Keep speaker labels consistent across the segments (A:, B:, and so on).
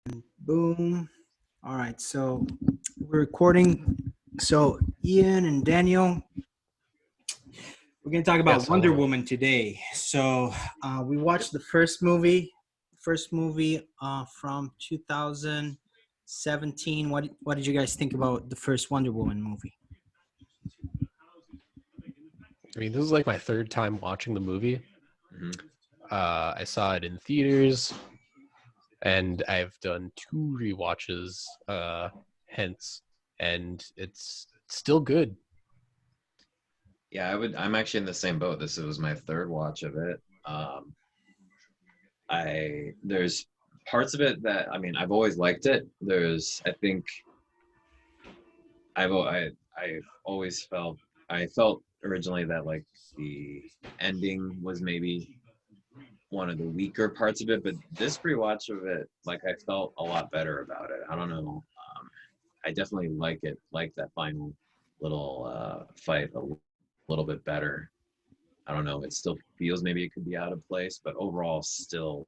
A: Boom. All right, so we're recording. So Ian and Daniel, we're gonna talk about
B: Yes,
A: Wonder
B: hello.
A: Woman today. So we watched the first movie from 2017. What did you guys think about the first Wonder Woman movie?
B: I mean, this is like my third time watching the movie.
C: Mhm.
B: I saw it in theaters, and I've done two rewatches hence, and it's still good.
C: Yeah, I'm actually in the same boat. This was my third watch of it. There's parts of it that I've always liked it. I think I've always felt originally that like the ending was maybe one of the weaker parts of it, but this rewatch of it, like I felt a lot better about it. I don't know. I definitely like that final little fight little bit better. I don't know. It still feels maybe it could be out of place, but overall, still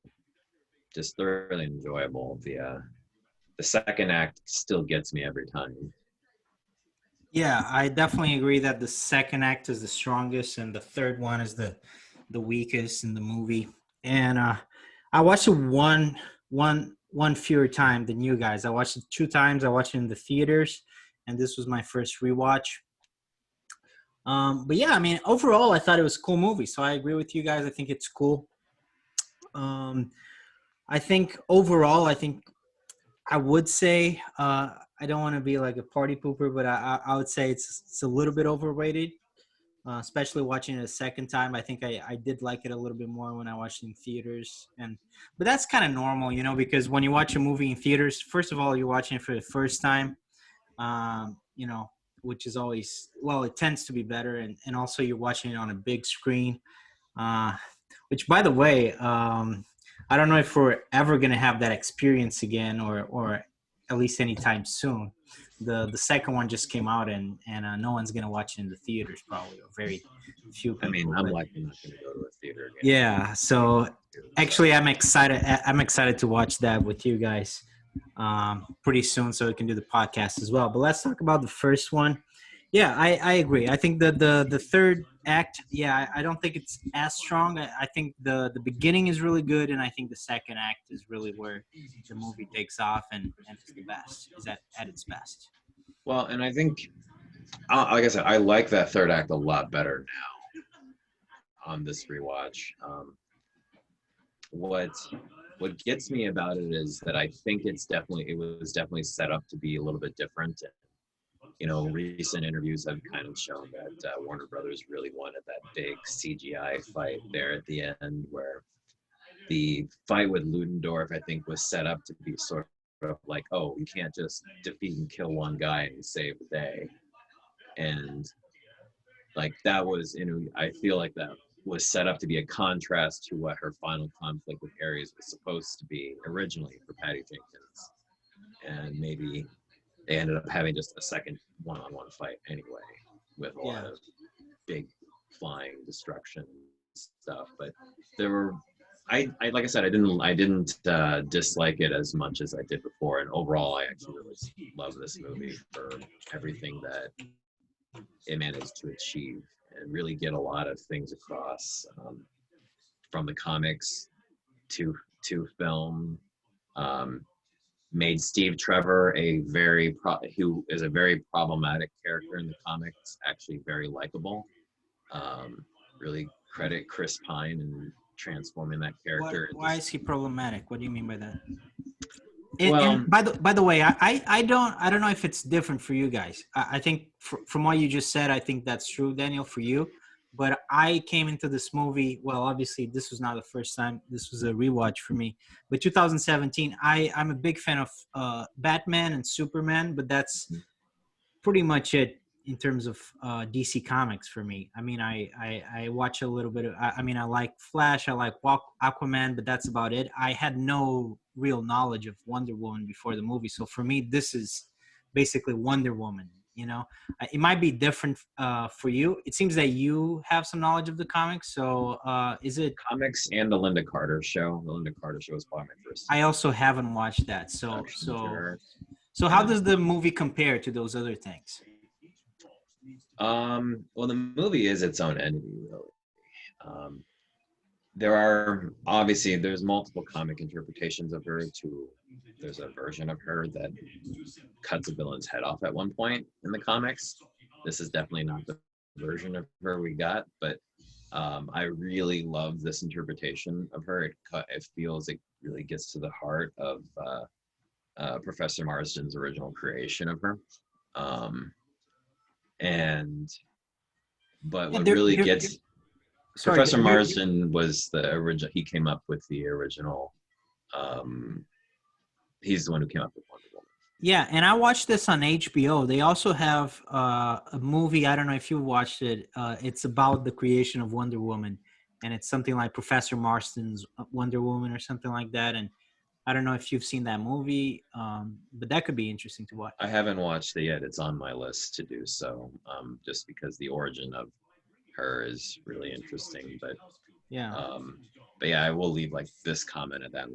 C: just thoroughly enjoyable. The second act still gets me every time.
A: Yeah, I definitely agree that the second act is the strongest and the third one is the weakest in the movie. And I watched it one fewer time than you guys. I watched it two times. I watched it in the theaters, and this was my first rewatch. But yeah, I mean, overall, I thought it was a cool movie. So I agree with you guys. I think it's cool. Um, I think overall, I think I would say I don't want to be like a party pooper, but I would say it's a little bit overrated. Especially watching it a second time. I think I did like it a little bit more when I watched it in theaters. But that's kind of normal, because when you watch a movie in theaters, first of all, you're watching it for the first time, um, you know, which is always, well, it tends to be better. And also you're watching it on a big screen, uh, which, by the way, I don't know if we're ever going to have that experience again or at least anytime soon. The second one just came out, and no one's gonna watch it in the theaters probably, or very few people.
C: I'm
A: But
C: likely not going to go to a theater again.
A: yeah, so
C: So
A: actually, I'm excited. I'm excited to watch that with you guys pretty soon, so we can do the podcast as well. But let's talk about the first one. Yeah, I agree. I think the third act, yeah, I don't think it's as strong. I think the beginning is really good, and I think the second act is really where the movie takes off and is the best, is at its best.
C: well, and I think, like I said, I like that third act a lot better on this rewatch. What what gets me about it is that I think it was definitely set up to be a little bit different. Recent interviews have kind of shown that Warner Brothers really wanted that big CGI fight there at the end, where the fight with Ludendorff, I think, was set up to be sort of like, oh, you can't just defeat and kill one guy and save the day. And like that was, I feel like that was set up to be a contrast to what her final conflict with Ares was supposed to be originally for Patty Jenkins. And maybe they ended up having just a second one-on-one fight anyway, with a lot
A: Yeah.
C: of big flying destruction stuff. But there were, I like I said, I didn't dislike it as much as I did before, and overall, I actually really love this movie for everything that it managed to achieve and really get a lot of things across, from the comics to film. Um, Made Steve Trevor who is a very problematic character in the comics, actually very likable. Um, Really credit Chris Pine and transforming that character
A: Why
C: into.
A: is he problematic? What do you mean by that? And
C: Well,
A: by the way, I don't know if it's different for you guys. I think from what you just said, I think that's true, Daniel, for you. But I came into this movie. Well, obviously, this was not the first time. This was a rewatch for me. But 2017, I'm a big fan of Batman and Superman, but that's pretty much it in terms of DC Comics for me. I mean, I watch a little bit of. I mean, I like Flash, I like Aquaman, but that's about it. I had no real knowledge of Wonder Woman before the movie, so for me, this is basically Wonder Woman. You know, it might be different for you. It seems that you have some knowledge of the comics. So is it?
C: Comics and the Linda Carter show. The Linda Carter show was probably my first
A: I also haven't watched that. So
C: introduction to her.
A: how does the movie compare to those other things?
C: Well, the movie is its own entity, really. Um, there are obviously there's multiple comic interpretations of her. There's a version of her that cuts a villain's head off at one point in the comics. This is definitely not the version of her we got, but I really love this interpretation of her. It feels it really gets to the heart of Professor Marsden's original creation of her. But
A: Yeah,
C: what really gets
A: sorry,
C: Professor Marsden was the original. He came up with the original. He's the one who came up with Wonder Woman.
A: Yeah, and I watched this on HBO. They also have a movie. I don't know if you watched it. It's about the creation of Wonder Woman, and it's something like Professor Marston's Wonder Woman or something like that. And I don't know if you've seen that movie, but that could be interesting to watch.
C: I haven't watched it yet. It's on my list to do so, just because the origin of her is really interesting.
A: Yeah.
C: But yeah, I will leave like this comment at that.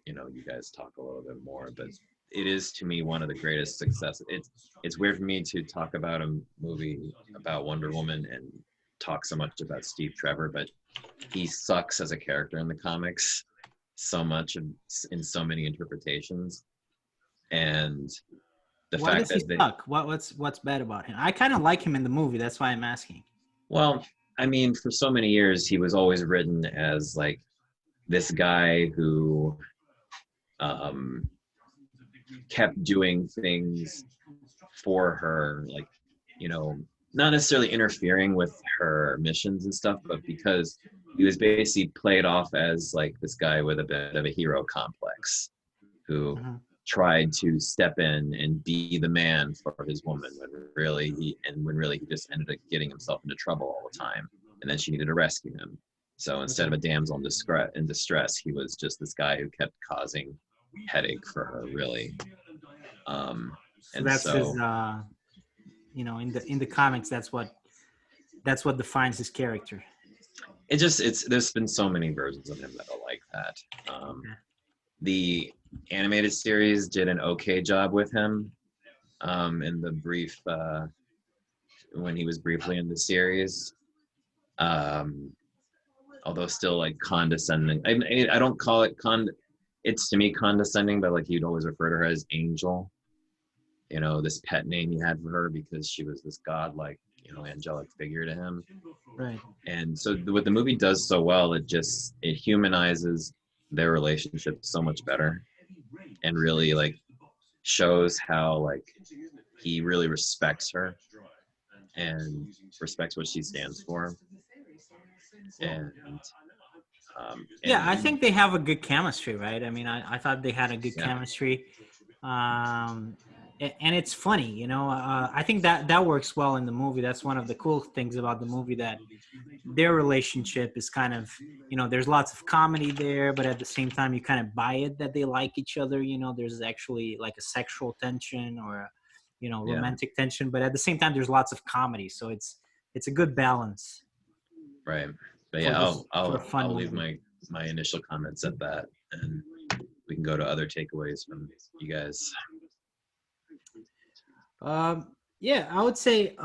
C: You guys talk a little bit more, but it is to me one of the greatest successes. It's weird for me to talk about a movie about Wonder Woman and talk so much about Steve Trevor, but he sucks as a character in the comics so much in so many interpretations. And the
A: Why
C: fact
A: does he
C: that
A: suck? What's bad about him? I kind of like him in the movie. That's why I'm asking.
C: well, I mean, for so many years he was always written as like this guy who kept doing things for her, like, not necessarily interfering with her missions and stuff, but because he was basically played off as like this guy with a bit of a hero complex who tried to step in and be the man for his woman when really he just ended up getting himself into trouble all the time, and then she needed to rescue him. So instead of a damsel in distress, he was just this guy who kept causing headache for her, really.
A: So that's his, in the comics, that's what defines his character.
C: There's been so many versions of him that are like that. The animated series did an okay job with him in the brief when he was briefly in the series, although still like condescending. I don't call it it's to me condescending, but like he'd always refer to her as Angel, this pet name he had for her because she was this godlike, angelic figure to him.
A: Right.
C: And so what the movie does so well, it humanizes their relationship so much better, and really like shows how like he really respects her and respects what she stands for.
A: I think they have a good chemistry, right? I mean, I thought they had a good chemistry, and it's funny, I think that works well in the movie. That's one of the cool things about the movie, that their relationship is kind of, there's lots of comedy there, but at the same time you kind of buy it that they like each other. There's actually like a sexual tension or romantic tension, but at the same time there's lots of comedy, so it's a good balance.
C: Right. But yeah, I'll leave my initial comments at that, and we can go to other takeaways from you guys.
A: I would say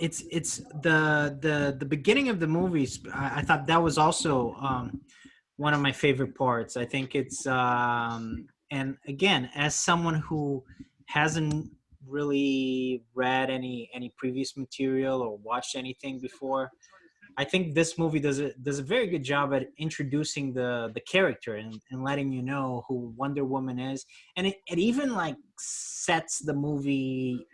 A: it's the beginning of the movies. I thought that was also one of my favorite parts. I think it's and again, as someone who hasn't really read any previous material or watched anything before, I think this movie does a very good job at introducing the character and letting you know who Wonder Woman is, and it even like sets the movie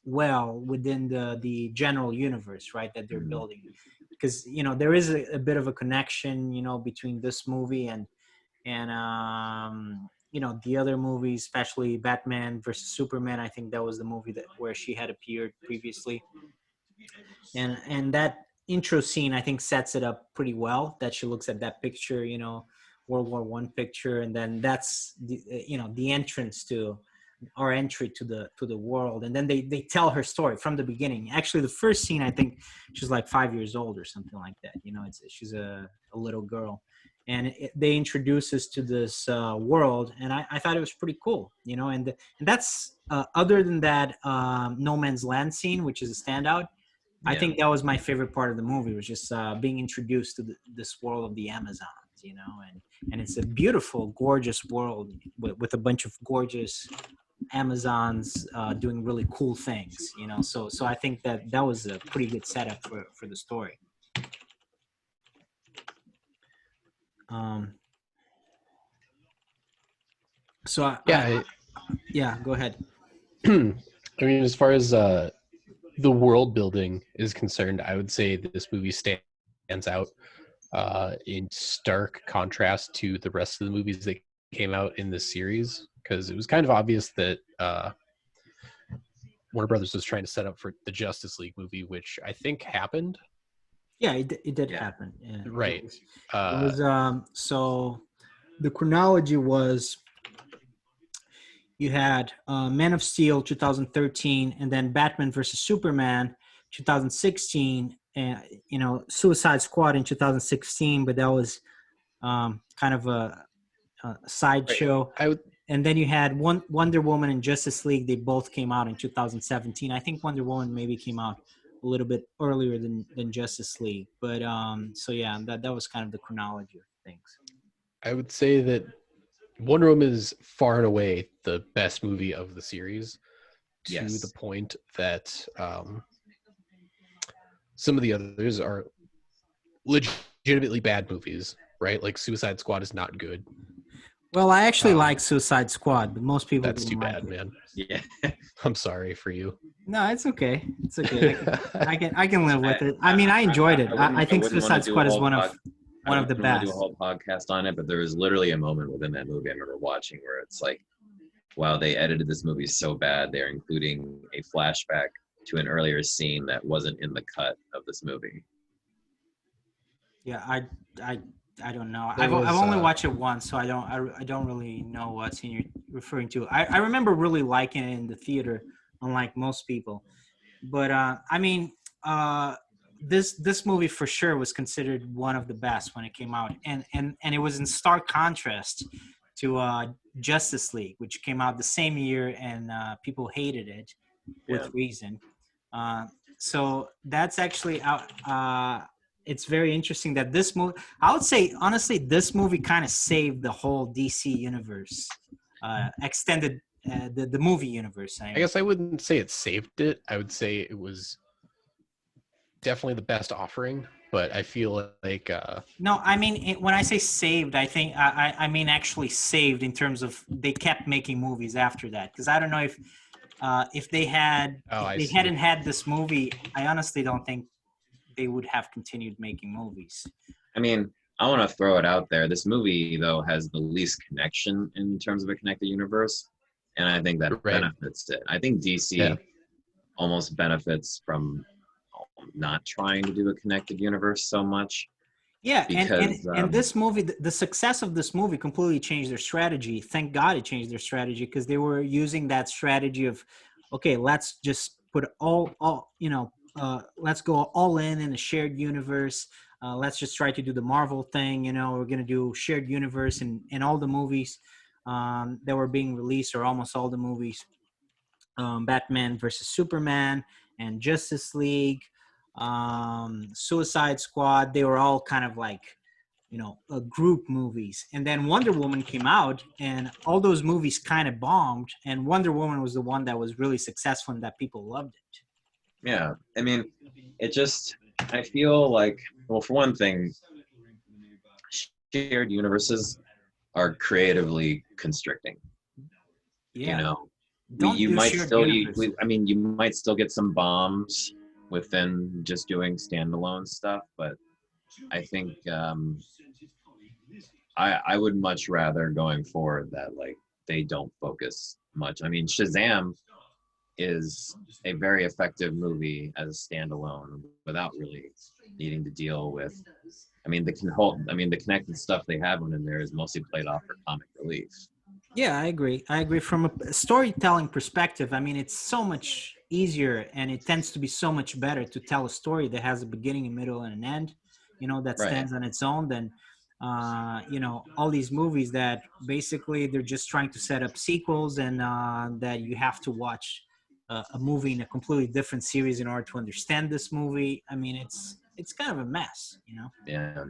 A: well within the general universe, right, that they're building, because there is a bit of a connection between this movie and the other movies, especially Batman versus Superman. I think that was the movie where she had appeared previously, and that intro scene I think sets it up pretty well, that she looks at that picture, World War I picture, and then that's the entrance to our entry to the world, and then they tell her story from the beginning. Actually, the first scene, I think she's like 5 years old or something like that. She's a little girl, and they introduce us to this world, and I thought it was pretty cool. And that's other than that No Man's Land scene, which is a standout. I
C: Yeah.
A: think that was my favorite part of the movie, was just being introduced to this world of the Amazons, and it's a beautiful, gorgeous world with a bunch of gorgeous Amazons doing really cool things, So I think that was a pretty good setup for the story. So yeah, go ahead.
B: I mean, as far as the world building is concerned, I would say that this movie stands out in stark contrast to the rest of the movies that came out in this series, because it was kind of obvious that Warner Brothers was trying to set up for the Justice League movie, which I think happened.
A: Yeah, it did happen. Yeah,
B: right.
A: It was so the chronology was, you had Man of Steel 2013, and then Batman versus Superman 2016, and Suicide Squad in 2016, but that was kind of a sideshow.
B: Right.
A: And then you had Wonder Woman and Justice League. They both came out in 2017. I think Wonder Woman maybe came out a little bit earlier than Justice League. But so yeah, that was kind of the chronology of things.
B: I would say that Wonder Woman is far and away the best movie of the series, to the point that some of the others are legitimately bad movies, right? Like Suicide Squad is not good.
A: Well, I actually like Suicide Squad, but most people
B: that's too bad, man.
C: Yeah.
B: I'm sorry for you.
A: No, it's okay. It's okay. I can live with it. I mean, I enjoyed it. I think Suicide Squad is one of the best.
C: Do a whole podcast on it, but there was literally a moment within that movie I remember watching where it's like, wow, they edited this movie so bad. They're including a flashback to an earlier scene that wasn't in the cut of this movie.
A: Yeah, I don't know. I've only watched it once, so I don't really know what scene you're referring to. I remember really liking it in the theater, unlike most people. But I mean, this movie for sure was considered one of the best when it came out, and it was in stark contrast to Justice League, which came out the same year, and people hated it with reason. So that's actually it's very interesting that this movie, I would say, honestly, this movie kind of saved the whole DC universe, extended the movie universe.
B: I guess I wouldn't say it saved it. I would say it was definitely the best offering, but I feel like
A: no, I mean, when I say saved, I think I mean actually saved in terms of they kept making movies after that, because I don't know if they hadn't had this movie, I honestly don't think they would have continued making movies.
C: I mean, I want to throw it out there. This movie, though, has the least connection in terms of a connected universe, and I think that benefits it. I think DC almost benefits from not trying to do a connected universe so much.
A: Yeah, because, and this movie, the success of this movie completely changed their strategy. Thank God it changed their strategy, because they were using that strategy of, okay, let's just put let's go all in a shared universe. Let's just try to do the Marvel thing. We're going to do shared universe in all the movies that were being released, or almost all the movies. Batman versus Superman and Justice League, Suicide Squad, they were all kind of like, group movies. And then Wonder Woman came out, and all those movies kind of bombed, and Wonder Woman was the one that was really successful and that people loved it.
C: Yeah, I mean, I feel like, well, for one thing, shared universes are creatively constricting.
A: Yeah.
C: You might still get some bombs within just doing standalone stuff, but I think I would much rather, going forward, that like they don't focus much. I mean, Shazam is a very effective movie as a standalone without really needing to deal with. The connected stuff they have in there is mostly played off for comic relief.
A: Yeah, I agree. I agree. From a storytelling perspective, I mean, it's so much easier and it tends to be so much better to tell a story that has a beginning, a middle, and an end, that
C: Right.
A: stands on its own than, all these movies that basically they're just trying to set up sequels and that you have to watch a movie in a completely different series in order to understand this movie. I mean, it's kind of a mess.
C: Yeah.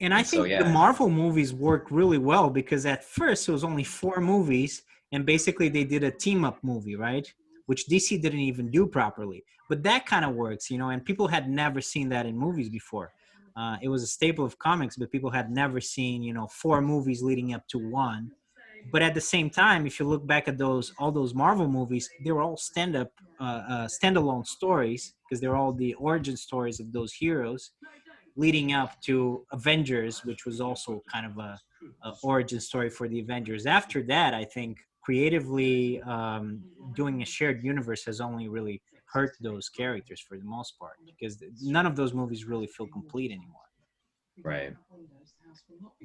A: And I
C: And so
A: think the
C: yeah,
A: Marvel movies work really well because at first it was only 4 movies, and basically they did a team up movie, right? Which DC didn't even do properly. But that kind of works, and people had never seen that in movies before. It was a staple of comics, but people had never seen, 4 movies leading up to one. But at the same time, if you look back at all those Marvel movies, they were all standalone stories because they're all the origin stories of those heroes leading up to Avengers, which was also kind of a origin story for the Avengers. After that, I think creatively doing a shared universe has only really hurt those characters for the most part because none of those movies really feel complete anymore.
C: right.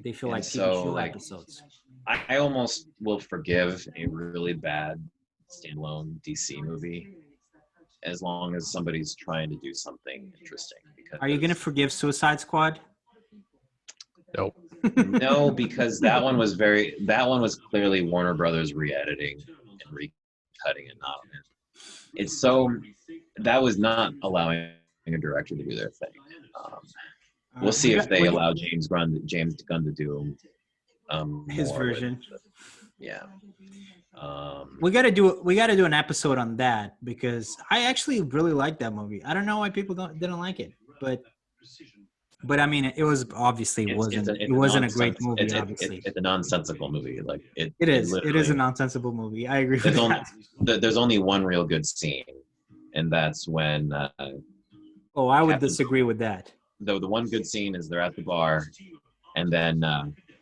A: They feel
C: And
A: like TV
C: so
A: show
C: like
A: episodes.
C: I almost will forgive a really bad standalone DC movie as long as somebody's trying to do something interesting.
A: Are you gonna
C: Because
A: forgive Suicide Squad?
B: Nope.
C: no, because that one was clearly Warner Brothers re-editing and recutting it. Not it's so that was not allowing a director to do their thing. We'll see if they allow James Gunn to do
A: his
C: more
A: version.
C: yeah.
A: We gotta do an episode on that because I actually really like that movie. I don't know why people didn't like it, but I mean, it was obviously wasn't a great movie. Obviously,
C: it's a nonsensical movie. Like
A: it is. It is a
C: literally
A: nonsensical movie. I agree with
C: there's only
A: that.
C: there's only one real good scene, and that's when
A: Oh, I would
C: Captain
A: disagree with that.
C: the one good scene is they're at the bar, and then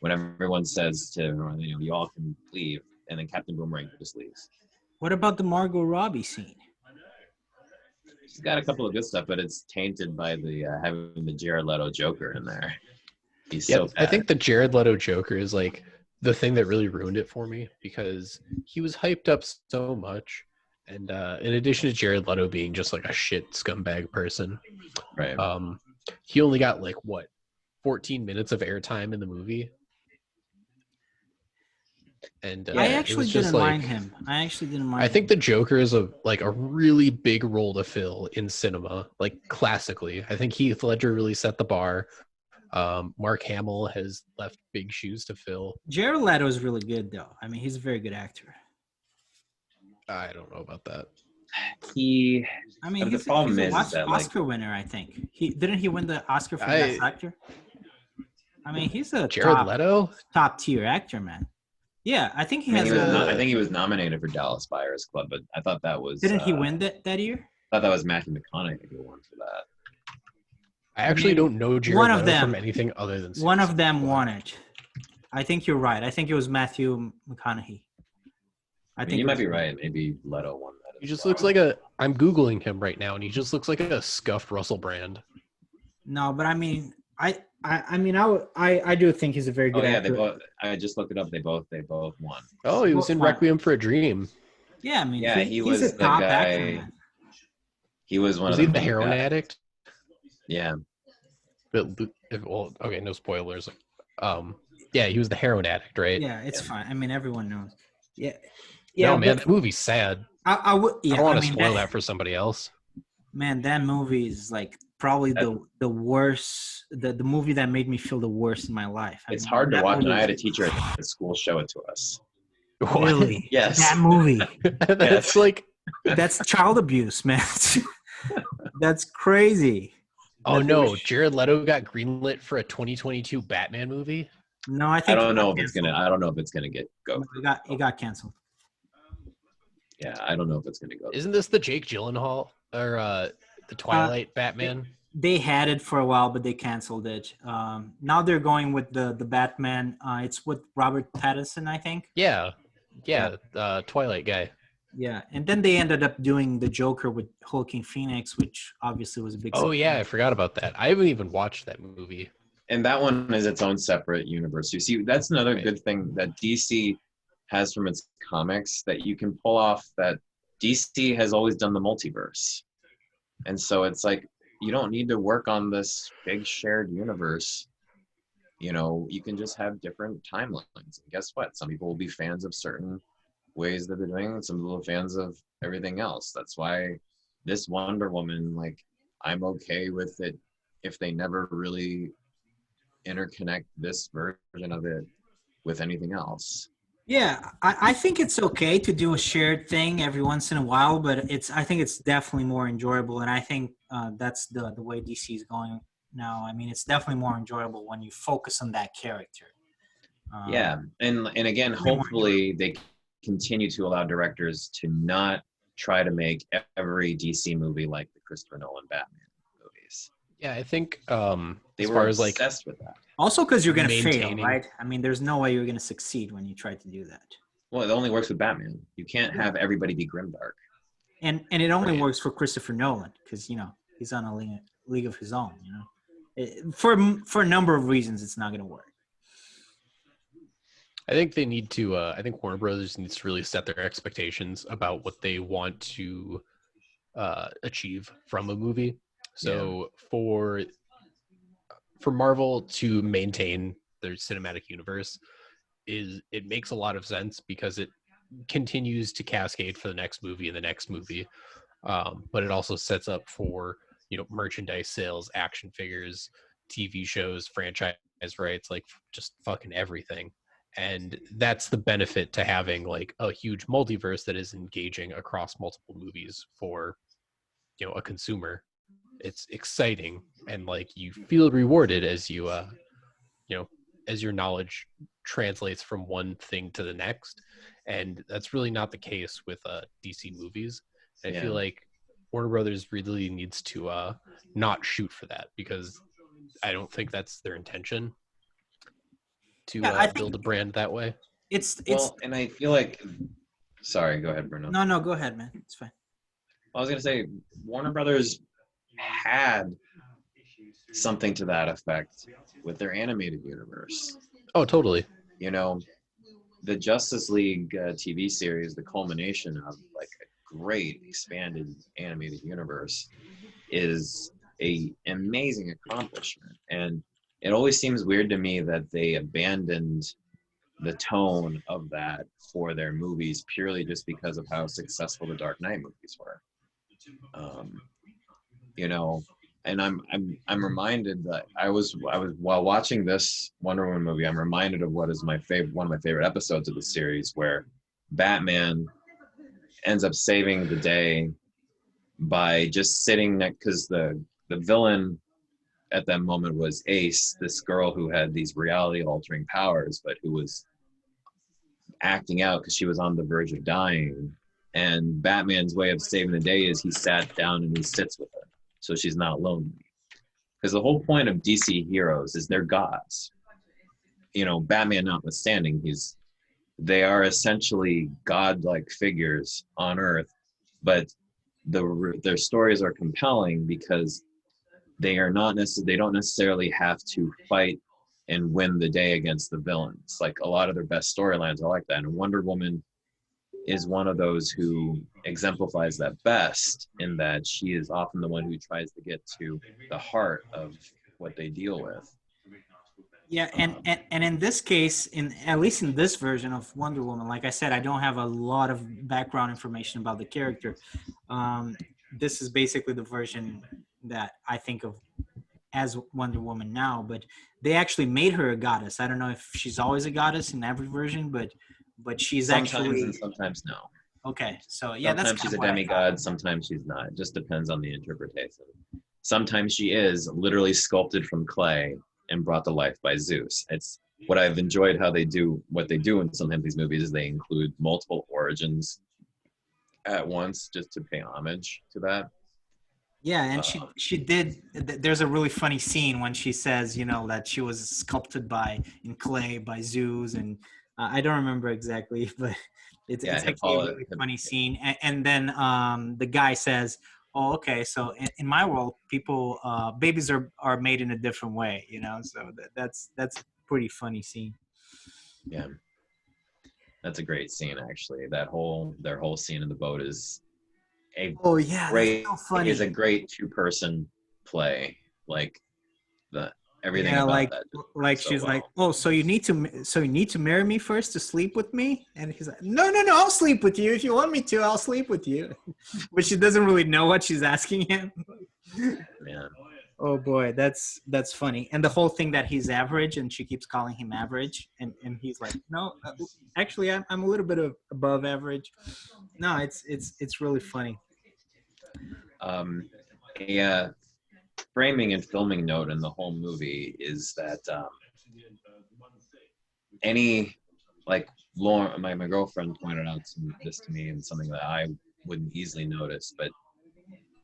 C: when everyone says to everyone, you all can leave, and then Captain Boomerang just leaves.
A: What about the Margot Robbie scene?
C: She's got a couple of good stuff, but it's tainted by the having the Jared Leto Joker in there. He's so bad.
B: I think the Jared Leto Joker is like the thing that really ruined it for me because he was hyped up so much. And in addition to Jared Leto being just like a shit scumbag person,
C: right.
B: He only got 14 minutes of airtime in the movie. And
A: I actually didn't mind him. I actually didn't mind.
B: I think the Joker is a really big role to fill in cinema, classically. I think Heath Ledger really set the bar. Mark Hamill has left big shoes to fill.
A: Jared Leto is really good, though. I mean, he's a very good actor.
B: I don't know about that.
C: He's
A: an Oscar winner. I think didn't he win the Oscar for Best Actor? I mean, he's a
B: Jared Leto
A: top tier actor, man. Yeah, I think
C: I think he was nominated for Dallas Buyers Club, but I thought that was.
A: Didn't he win that year?
C: I thought that was Matthew McConaughey who won for that.
B: I actually don't know Jared Leto from anything other than.
A: One of them won it. I think you're right. I think it was Matthew McConaughey.
C: I think you might be right. Maybe Leto won that.
B: He just looks like I'm Googling him right now, and he just looks like a scuffed Russell Brand.
A: No, but I mean, I do think he's a very good actor.
C: I just looked it up. They both won.
B: Oh, he was in Requiem for a Dream.
A: Yeah, I mean,
C: he was the guy. Actor, he was one of
B: the heroin addict.
C: Yeah.
B: But okay, no spoilers. Yeah, he was the heroin addict, right?
A: Yeah, it's fine. I mean, everyone knows. Yeah.
B: No, man, that movie's sad.
A: I would. Yeah,
B: I don't want to spoil that for somebody else.
A: Man, that movie is probably the worst. The movie that made me feel the worst in my life.
C: It's hard to watch, and I had a teacher at school show it to us.
A: Really?
C: Yes.
A: That movie.
B: That's
A: that's child abuse, man. That's crazy.
B: Oh no, Jared Leto got greenlit for a 2022 Batman movie.
A: No, I don't
C: know if it's gonna go.
A: It got canceled.
C: Yeah, I don't know if it's gonna go.
B: Isn't this the Jake Gyllenhaal or the Twilight Batman?
A: They had it for a while, but they canceled it. Now they're going with the Batman. It's with Robert Pattinson, I think.
B: Yeah, Twilight guy.
A: Yeah, and then they ended up doing the Joker with Joaquin Phoenix, which obviously was a big.
B: Oh yeah, I forgot about that. I haven't even watched that movie.
C: and that one is its own separate universe. You see, that's another good thing that DC has from its comics, that you can pull off, that DC has always done the multiverse. And so it's like, you don't need to work on this big shared universe. You know, you can just have different timelines. And guess what? Some people will be fans of certain ways that they're doing, and some people are fans of everything else. That's why this Wonder Woman, like, I'm okay with it if they never really interconnect this version of it with anything else.
A: Yeah, I think it's okay to do a shared thing every once in a while, but I think it's definitely more enjoyable, and I think that's the way DC is going now. I mean, it's definitely more enjoyable when you focus on that character.
C: Yeah, and again, hopefully they continue to allow directors to not try to make every DC movie like the Christopher Nolan Batman movies.
B: Yeah, I think
C: They
B: as
C: were
B: far as like
C: obsessed with that.
A: Also, because you're going to fail,
B: maintaining-
A: right? I mean, there's no way you're going to succeed when you try to do that.
C: Well, it only works with Batman. You can't have everybody be grimdark.
A: And it only
C: Right.
A: works for Christopher Nolan because, you know, he's on a league of his own, you know. For a number of reasons, it's not going to work.
B: I think they need to. I think Warner Brothers needs to really set their expectations about what they want to achieve from a movie. So for Marvel to maintain their cinematic universe, it makes a lot of sense because it continues to cascade for the next movie and the next movie, but it also sets up for, you know, merchandise sales, action figures, TV shows, franchise rights, like just fucking everything. And that's the benefit to having like a huge multiverse that is engaging across multiple movies for, you know, a consumer. It's exciting, and like you feel rewarded as you you know, as your knowledge translates from one thing to the next. And that's really not the case with DC movies. I feel like Warner Brothers really needs to not shoot for that, because I don't think that's their intention to build a brand that way.
A: It's
C: Well, and I feel like, sorry, go ahead, Bruno.
A: no, go ahead, man. It's fine.
C: I was going to say, Warner Brothers had something to that effect with their animated universe.
B: Oh, totally.
C: You know, the Justice League TV series, the culmination of like a great expanded animated universe, is a amazing accomplishment. And it always seems weird to me that they abandoned the tone of that for their movies purely just because of how successful the Dark Knight movies were. You know, and I'm reminded that I was while watching this Wonder Woman movie, I'm reminded of what is one of my favorite episodes of the series, where Batman ends up saving the day by just sitting next, because the villain at that moment was Ace, this girl who had these reality altering powers, but who was acting out because she was on the verge of dying. And Batman's way of saving the day is he sat down and he sits with her, so she's not lonely. Because the whole point of DC heroes is they're gods. You know, Batman notwithstanding, they are essentially godlike figures on Earth, but their stories are compelling because they don't necessarily have to fight and win the day against the villains. Like, a lot of their best storylines are like that, and Wonder Woman is one of those who exemplifies that best, in that she is often the one who tries to get to the heart of what they deal with.
A: Yeah, and in this case, at least in this version of Wonder Woman, like I said, I don't have a lot of background information about the character. This is basically the version that I think of as Wonder Woman now, but they actually made her a goddess. I don't know if she's always a goddess in every version, but she's
C: Sometimes
A: actually
C: and sometimes no.
A: okay. So yeah,
C: Sometimes she's a demigod, sometimes she's not. It just depends on the interpretation. Sometimes she is literally sculpted from clay and brought to life by Zeus. It's what I've enjoyed how they do what they do in sometimes these movies, is they include multiple origins at once just to pay homage to that.
A: Yeah, and she did. There's a really funny scene when she says, you know, that she was sculpted in clay by Zeus, and I don't remember exactly, but it's actually a really funny scene. And then the guy says, Oh, okay. So in my world, people, babies are made in a different way, you know. So that's a pretty funny scene.
C: Yeah, that's a great scene actually. Their whole scene in the boat a
A: Oh yeah, that's so
C: is a
A: funny.
C: great two-person play. Like the everything
A: Yeah,
C: about that just works so
A: she's like,
C: well.
A: oh, so you need to marry me first to sleep with me, and he's like, no, no, no, I'll sleep with you if you want me to. I'll sleep with you, but she doesn't really know what she's asking him.
C: Man.
A: Oh boy, that's funny. And the whole thing that he's average, and she keeps calling him average, and he's like, no, actually, I'm a little bit above average. No, it's really funny.
C: Um, a framing and filming note in the whole movie is that any like Lauren, my girlfriend pointed out this to me, and something that I wouldn't easily notice, but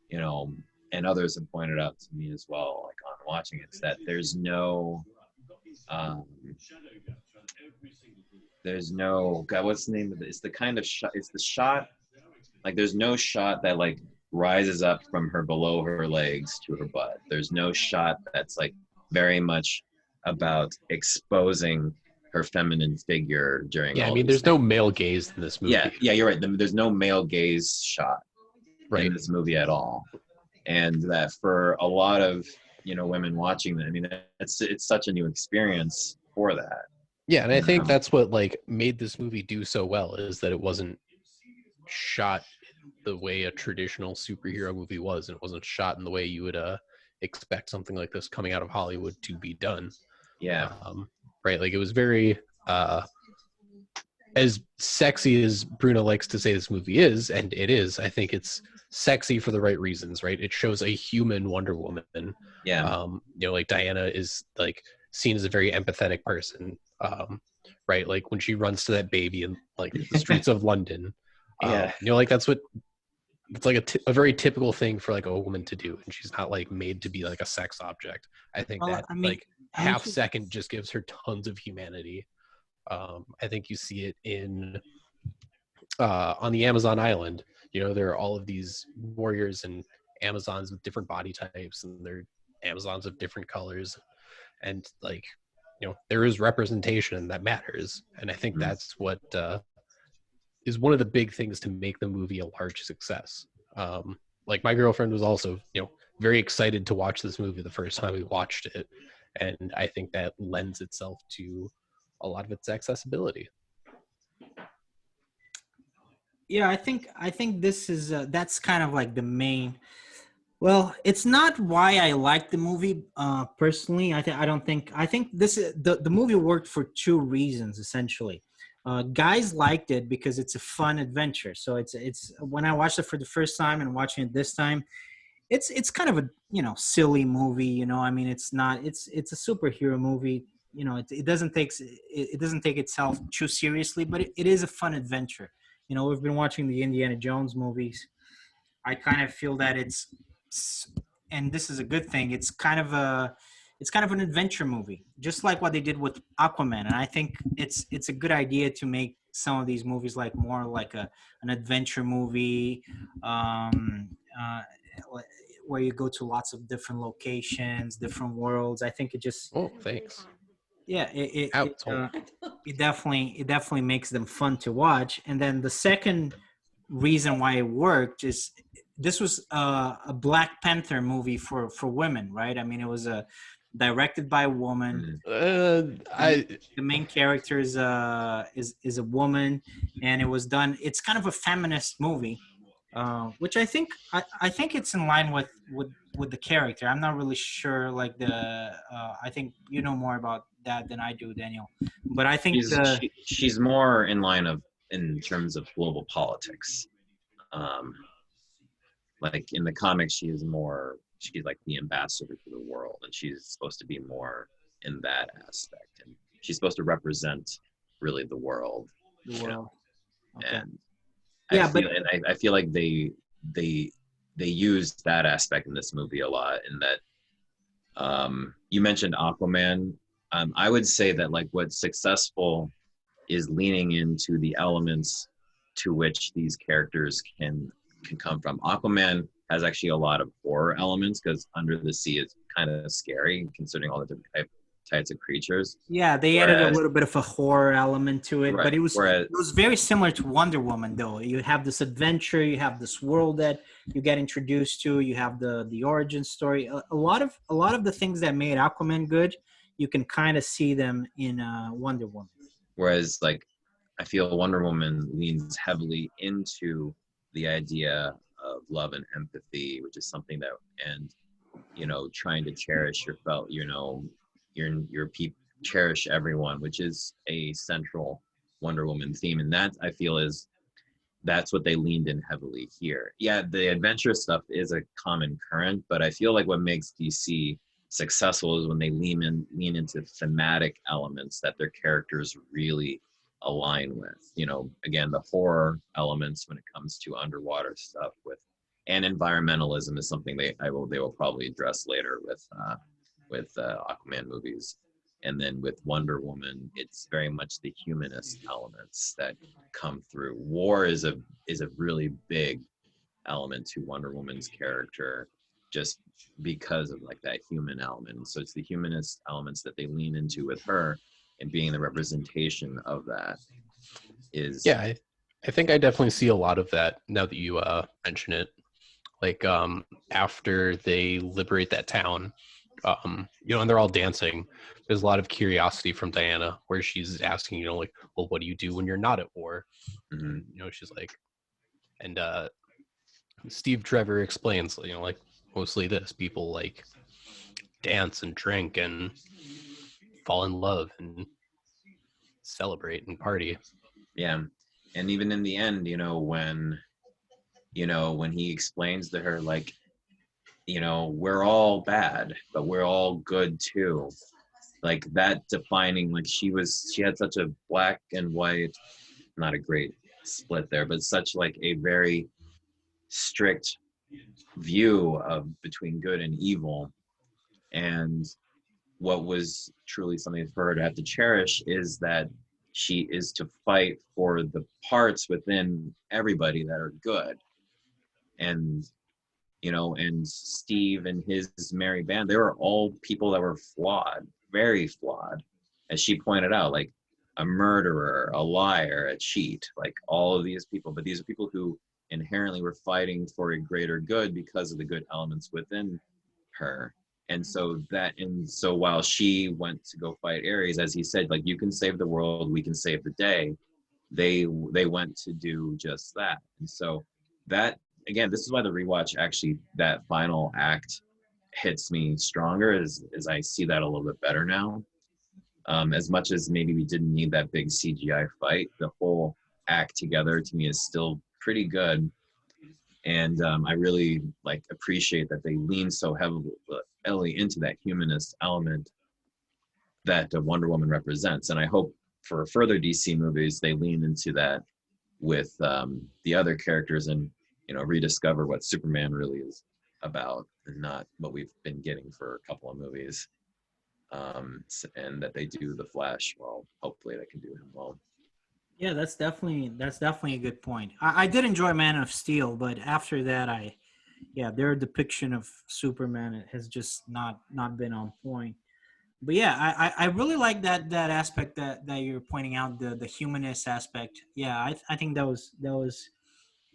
C: you know, and others have pointed out to me as well, like on watching it, is that um, there's no God. What's the name of it? It's the kind of shot. It's the shot. Like there's no shot that like rises up from her below her legs to her butt. There's no shot that's like very much about exposing her feminine figure during
B: Yeah, I
C: all
B: mean,
C: these
B: there's no
C: things.
B: male gaze in this
C: Yeah,
B: movie,
C: yeah, you're right. There's no male gaze shot in
B: right?
C: this movie at all, and that for a lot of women watching that, I mean, it's such a new experience for that.
B: Yeah, and I think
C: Um,
B: that's what like made this movie do so well is that it wasn't shot the way a traditional superhero movie was, and it wasn't shot in the way you would expect something like this coming out of Hollywood to be done.
C: yeah,
B: Right, like it was very as sexy as Bruno likes to say this movie is, and it is. I think it's sexy for the right reasons, right? It shows a human Wonder Woman.
C: yeah,
B: Like Diana is like seen as a very empathetic person, right? Like when she runs to that baby in like the streets of London,
C: yeah.
B: like that's what it's like a very typical thing for like a woman to do, and she's not like made to be like a sex object. I think
A: Well,
B: that
A: I mean,
B: like half second just gives her tons of humanity. I think you see it in on the Amazon island. There are all of these warriors and Amazons with different body types, and they're Amazons of different colors, and like there is representation that matters, and I think
C: Mm.
B: that's what is one of the big things to make the movie a large success. Like my girlfriend was also very excited to watch this movie the first time we watched it, and I think that lends itself to a lot of its accessibility.
A: yeah, I think this is that's kind of like the main. Well, it's not why I like the movie personally. I think this is, the movie worked for two reasons essentially. Guys liked it because it's a fun adventure. So it's when I watched it for the first time and watching it this time, it's kind of a silly movie. I mean, it's a superhero movie. It doesn't it doesn't take itself too seriously, but it is a fun adventure. We've been watching the Indiana Jones movies. I kind of feel that and this is a good thing. It's kind of an adventure movie, just like what they did with Aquaman. And I think it's a good idea to make some of these movies like more like an adventure movie, um, uh, where you go to lots of different locations, different worlds. I think it just
B: Oh, thanks.
A: yeah,
B: Out.
A: it definitely makes them fun to watch. And then the second reason why it worked is this was a Black Panther movie for women, right? I mean, it was directed by a woman.
C: Mm.
A: The main character is a woman, and it was done. It's kind of a feminist movie, which I think it's in line with the character. I'm not really sure. Like I think you know more about that than I do, Daniel. But I think
C: She's more in line of in terms of global politics. Um, like in the comics, she's like the ambassador to the world, and she's supposed to be more in that aspect, and she's supposed to represent really the world,
A: the world. Okay.
C: and
A: Yeah, but
C: I feel like they used that aspect in this movie a lot. In that, you mentioned Aquaman. I would say that like what's successful is leaning into the elements to which these characters can come from. Aquaman has actually a lot of horror elements because Under the Sea is kind of scary considering all the different types of creatures.
A: Yeah, they added a
C: Whereas,
A: little bit of a horror element to it, but
C: right.
A: it was very similar to Wonder Woman though. You have this adventure, you have this world that you get introduced to, you have the origin story. A lot of the things that made Aquaman good, you can kind of see them in Wonder Woman.
C: Whereas, like, I feel Wonder Woman leans heavily into the idea of love and empathy, which is something that, and trying to cherish your your people, cherish everyone, which is a central Wonder Woman theme, and that I feel that's what they leaned in heavily here. Yeah, the adventure stuff is a common current, but I feel like what makes DC successful is when they lean into thematic elements that their characters really align with. Again, the horror elements when it comes to underwater stuff and environmentalism is something they will probably address later with Aquaman movies. And then with Wonder Woman, it's very much the humanist elements that come through. War is a really big element to Wonder Woman's character, just because of like that human element. So it's the humanist elements that they lean into with her, and being the representation of that is.
B: Yeah, I think I definitely see a lot of that now that you mention it. Like after they liberate that town, and they're all dancing. There's a lot of curiosity from Diana where she's asking, like, well, what do you do when you're not at war?
C: Mm-hmm.
B: She's like, and Steve Trevor explains, like mostly this: people like dance and drink and fall in love and celebrate and party.
C: Yeah, and even in the end, when he explains to her, like, we're all bad, but we're all good too. Like that defining, like she had such a black and white, not a great split there, but such like a very strict view of between good and evil. And what was truly something for her to have to cherish is that she is to fight for the parts within everybody that are good. And and Steve and his merry band, they were all people that were flawed, very flawed, as she pointed out, like a murderer, a liar, a cheat, like all of these people. But these are people who inherently were fighting for a greater good because of the good elements within her. And so while she went to go fight Ares, as he said, like, you can save the world, we can save the day, they went to do just that. And so that, again, this is why the rewatch, actually, that final act hits me stronger, as I see that a little bit better now. As much as maybe we didn't need that big CGI fight, the whole act together to me is still pretty good. And I really appreciate that they lean so heavily into that humanist element that Wonder Woman represents. And I hope for further DC movies, they lean into that with the other characters and rediscover what Superman really is about, and not what we've been getting for a couple of movies. And that they do the Flash well. Hopefully they can do him well.
A: Yeah, that's definitely a good point. I did enjoy Man of Steel, but after that, their depiction of Superman has just not been on point. But yeah, I really like that aspect that you're pointing out, the humanist aspect. Yeah, I think that was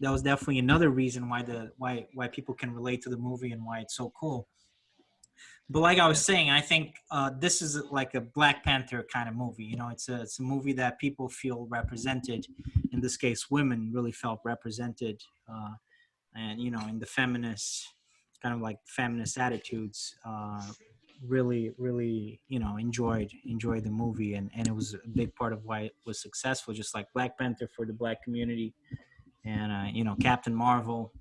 A: definitely another reason why people can relate to the movie and why it's so cool. But like I was saying, I think this is like a Black Panther kind of movie. It's a movie that people feel represented. In this case, women really felt represented, and in the feminist kind of like feminist attitudes. Really enjoyed the movie, and it was a big part of why it was successful, just like Black Panther for the Black community, and Captain Marvel.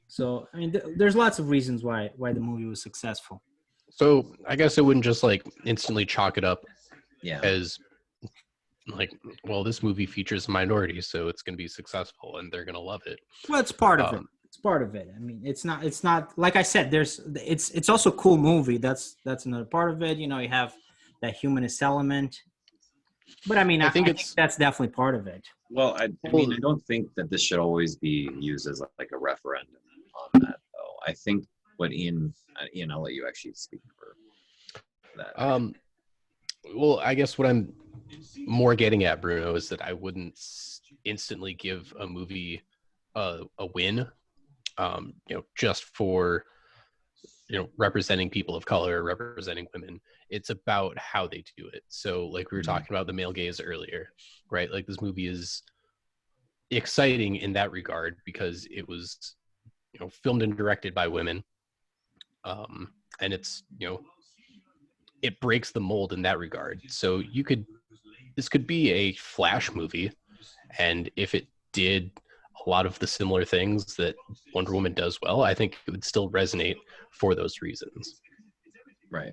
A: So I mean, there's lots of reasons why the movie was successful.
B: So I guess it wouldn't just instantly chalk it up as well, this movie features minorities, so it's going to be successful and they're going to love it.
A: Well, it's part of it. It's part of it. I mean, it's not like I said, it's also a cool movie. That's another part of it. You have that humanist element. But I mean, I think that's definitely part of it.
C: Well, I mean, I don't think that this should always be used as like a referendum on I think what Ian, I'll let you actually speak for that.
B: Well, I guess what I'm more getting at, Bruno, is that I wouldn't instantly give a movie a win, just for representing people of color, representing women. It's about how they do it. So, like we were talking about the male gaze earlier, right? Like this movie is exciting in that regard because it was, filmed and directed by women, and it's it breaks the mold in that regard. So this could be a Flash movie, and if it did a lot of the similar things that Wonder Woman does well, I think it would still resonate for those reasons.
C: Right.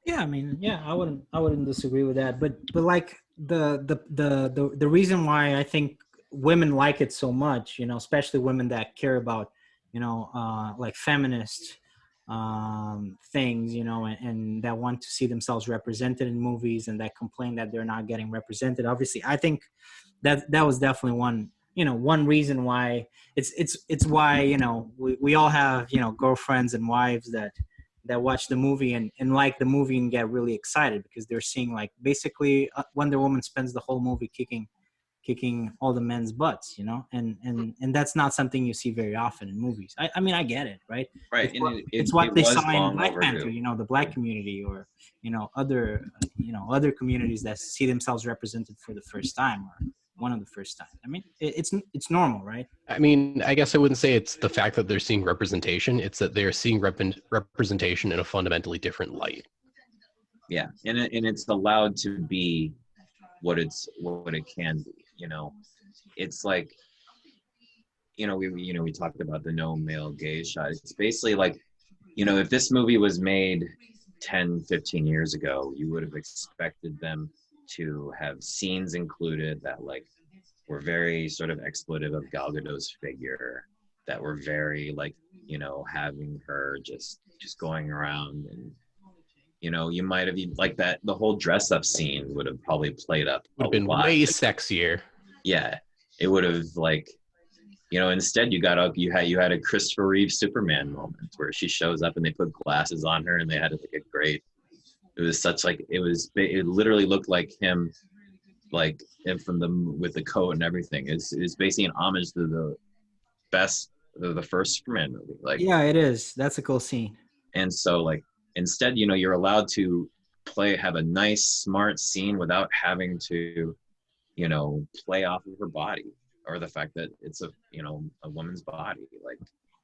A: Yeah, I mean, yeah, I wouldn't disagree with that. But like the reason why I think women like it so much, especially women that care about, like feminist things, and that want to see themselves represented in movies and that complain that they're not getting represented. Obviously, I think that was definitely one reason why it's why, we all have, girlfriends and wives that watch the movie and like the movie and get really excited because they're seeing, like, basically Wonder Woman spends the whole movie kicking all the men's butts, and that's not something you see very often in movies. I mean, I get it, right?
C: Right.
A: It's what they
C: was
A: saw in
C: long
A: Black Panther,
C: overdue.
A: the Black community, or other communities that see themselves represented for the first time, or one of the first time. I mean, it's normal, right?
B: I mean, I guess I wouldn't say it's the fact that they're seeing representation. It's that they're seeing representation in a fundamentally different light.
C: Yeah, and it's allowed to be what it can be. It's like, we talked about the no male gaze shot. It's basically like, if this movie was made 10, 15 years ago, you would have expected them to have scenes included that, like, were very sort of exploitive of Gal Gadot's figure, that were very, like, having her just going around, and you might have even, like, that the whole dress up scene would have probably played up
B: Would
C: a
B: have been
C: lot.
B: way sexier.
C: Yeah, it would have, like, instead you had a Christopher Reeve Superman moment where she shows up and they put glasses on her and they had like a great. It was such like it literally looked like him, like, and with the coat and everything. It's basically an homage to the first Superman movie. Like,
A: Yeah, it is. That's a cool scene.
C: and so, like, instead, you're allowed to have a nice, smart scene without having to, play off of her body or the fact that it's a woman's body. Like,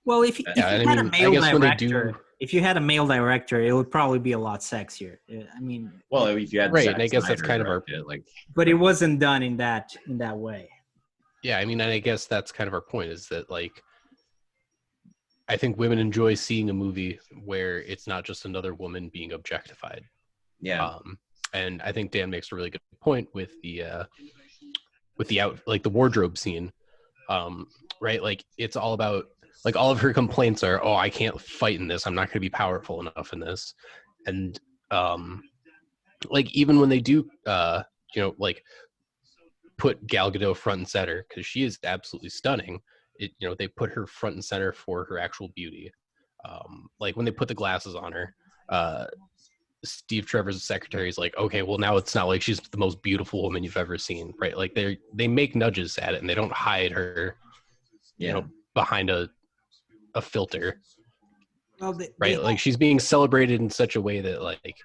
A: Well, if you had a male director, if you had a male director, it would probably be a lot sexier. I mean,
C: well, if you had
B: right,
C: Zack
B: and I guess that's
C: Snyder
B: kind of our
C: direct it, like,
A: but it wasn't done in that way.
B: Yeah, I mean, and I guess that's kind of our point, is that, like, I think women enjoy seeing a movie where it's not just another woman being objectified.
C: yeah,
B: And I think Dan makes a really good point with the the wardrobe scene, right? Like, it's all about, like, all of her complaints are, oh, I can't fight in this, I'm not going to be powerful enough in this, and like, even when they do, like, put Gal Gadot front and center because she is absolutely stunning. They put her front and center for her actual beauty. Like, when they put the glasses on her, Steve Trevor's secretary is like, okay, well, now it's not like she's the most beautiful woman you've ever seen, right? Like, they make nudges at it and they don't hide her, behind a filter.
A: Well,
B: right? Like, she's being celebrated in such a way that, like,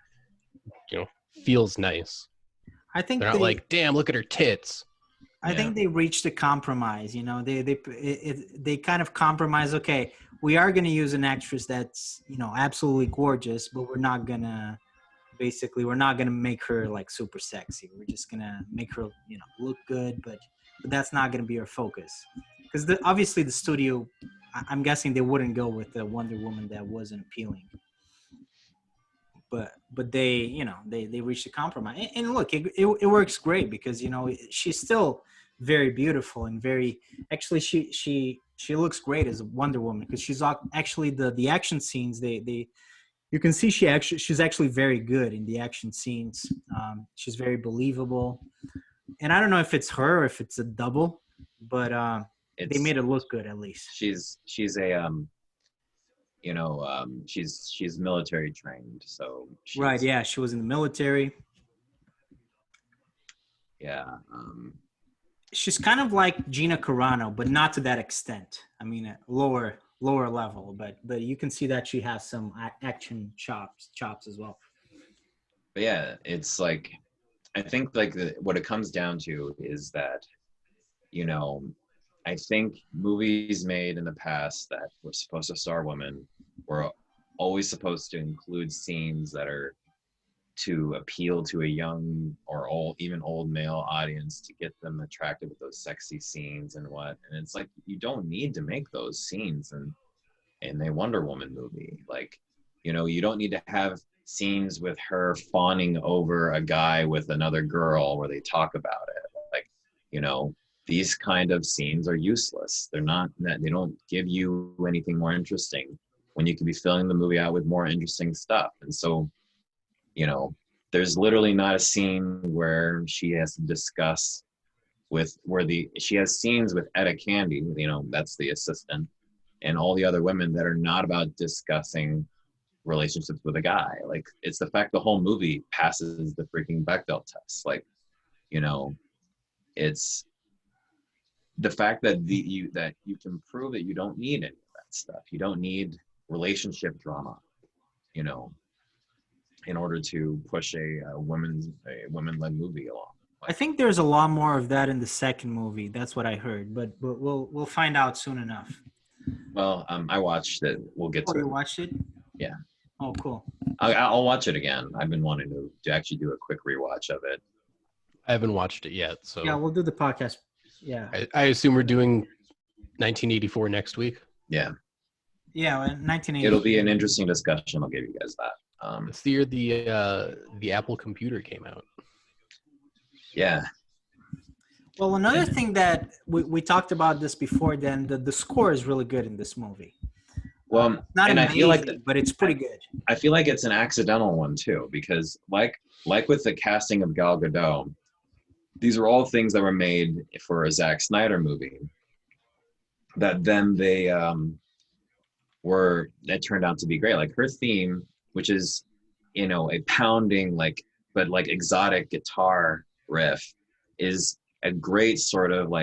B: feels nice.
A: I think
B: they're not like, damn, look at her tits.
A: I think they reached a compromise. They kind of compromise. Okay, we are going to use an actress that's absolutely gorgeous, but we're not gonna make her, like, super sexy. We're just gonna make her look good, but that's not gonna be our focus. Because obviously the studio, I'm guessing they wouldn't go with a Wonder Woman that wasn't appealing. But they they reached a compromise, and look, it works great because she's still very beautiful and very, actually, she looks great as a Wonder Woman because she's actually the action scenes, they you can see she's actually very good in the action scenes. She's very believable, and I don't know if it's her or if it's a double, but They made it look good at least.
C: she's a she's military trained, so
A: Right,
C: she's
A: yeah, she was in the military.
C: yeah.
A: She's kind of like Gina Carano, but not to that extent. I mean, at lower level, but you can see that she has some action chops as well.
C: But yeah, it's like I think like what it comes down to is that you know I think movies made in the past that were supposed to star women were always supposed to include scenes that are to appeal to a young or even old male audience to get them attracted with those sexy scenes and what. And it's like you don't need to make those scenes in a Wonder Woman movie. Like, you don't need to have scenes with her fawning over a guy with another girl where they talk about it. Like, these kind of scenes are useless. They don't give you anything more interesting when you could be filling the movie out with more interesting stuff. And so, there's literally not a scene where she has to discuss she has scenes with Etta Candy, that's the assistant, and all the other women that are not about discussing relationships with a guy. Like, it's the fact the whole movie passes the freaking Bechdel test. Like, it's the fact that that you can prove that you don't need any of that stuff. You don't need relationship drama, in order to push a women-led movie along.
A: I think there's a lot more of that in the second movie. That's what I heard, but we'll find out soon enough.
C: Well, I watched it. We'll get to
A: Oh,
C: it.
A: you watched it?
C: Yeah.
A: Oh, cool.
C: I'll watch it again. I've been wanting to actually do a quick rewatch of it.
B: I haven't watched it yet, so
A: Yeah, we'll do the podcast. Yeah.
B: I assume we're doing 1984 next week.
C: Yeah.
A: Yeah, 1980.
C: It'll be an interesting discussion. I'll give you guys that.
B: It's the year the Apple computer came out.
C: Yeah.
A: Well, another thing that we talked about this before, then the score is really good in this movie.
C: Well,
A: Not
C: and
A: amazing,
C: I feel like
A: but it's pretty good.
C: I feel like it's an accidental one too, because like with the casting of Gal Gadot, these are all things that were made for a Zack Snyder movie that then that turned out to be great. Like her theme, which is, a pounding, but exotic guitar riff, is a great sort of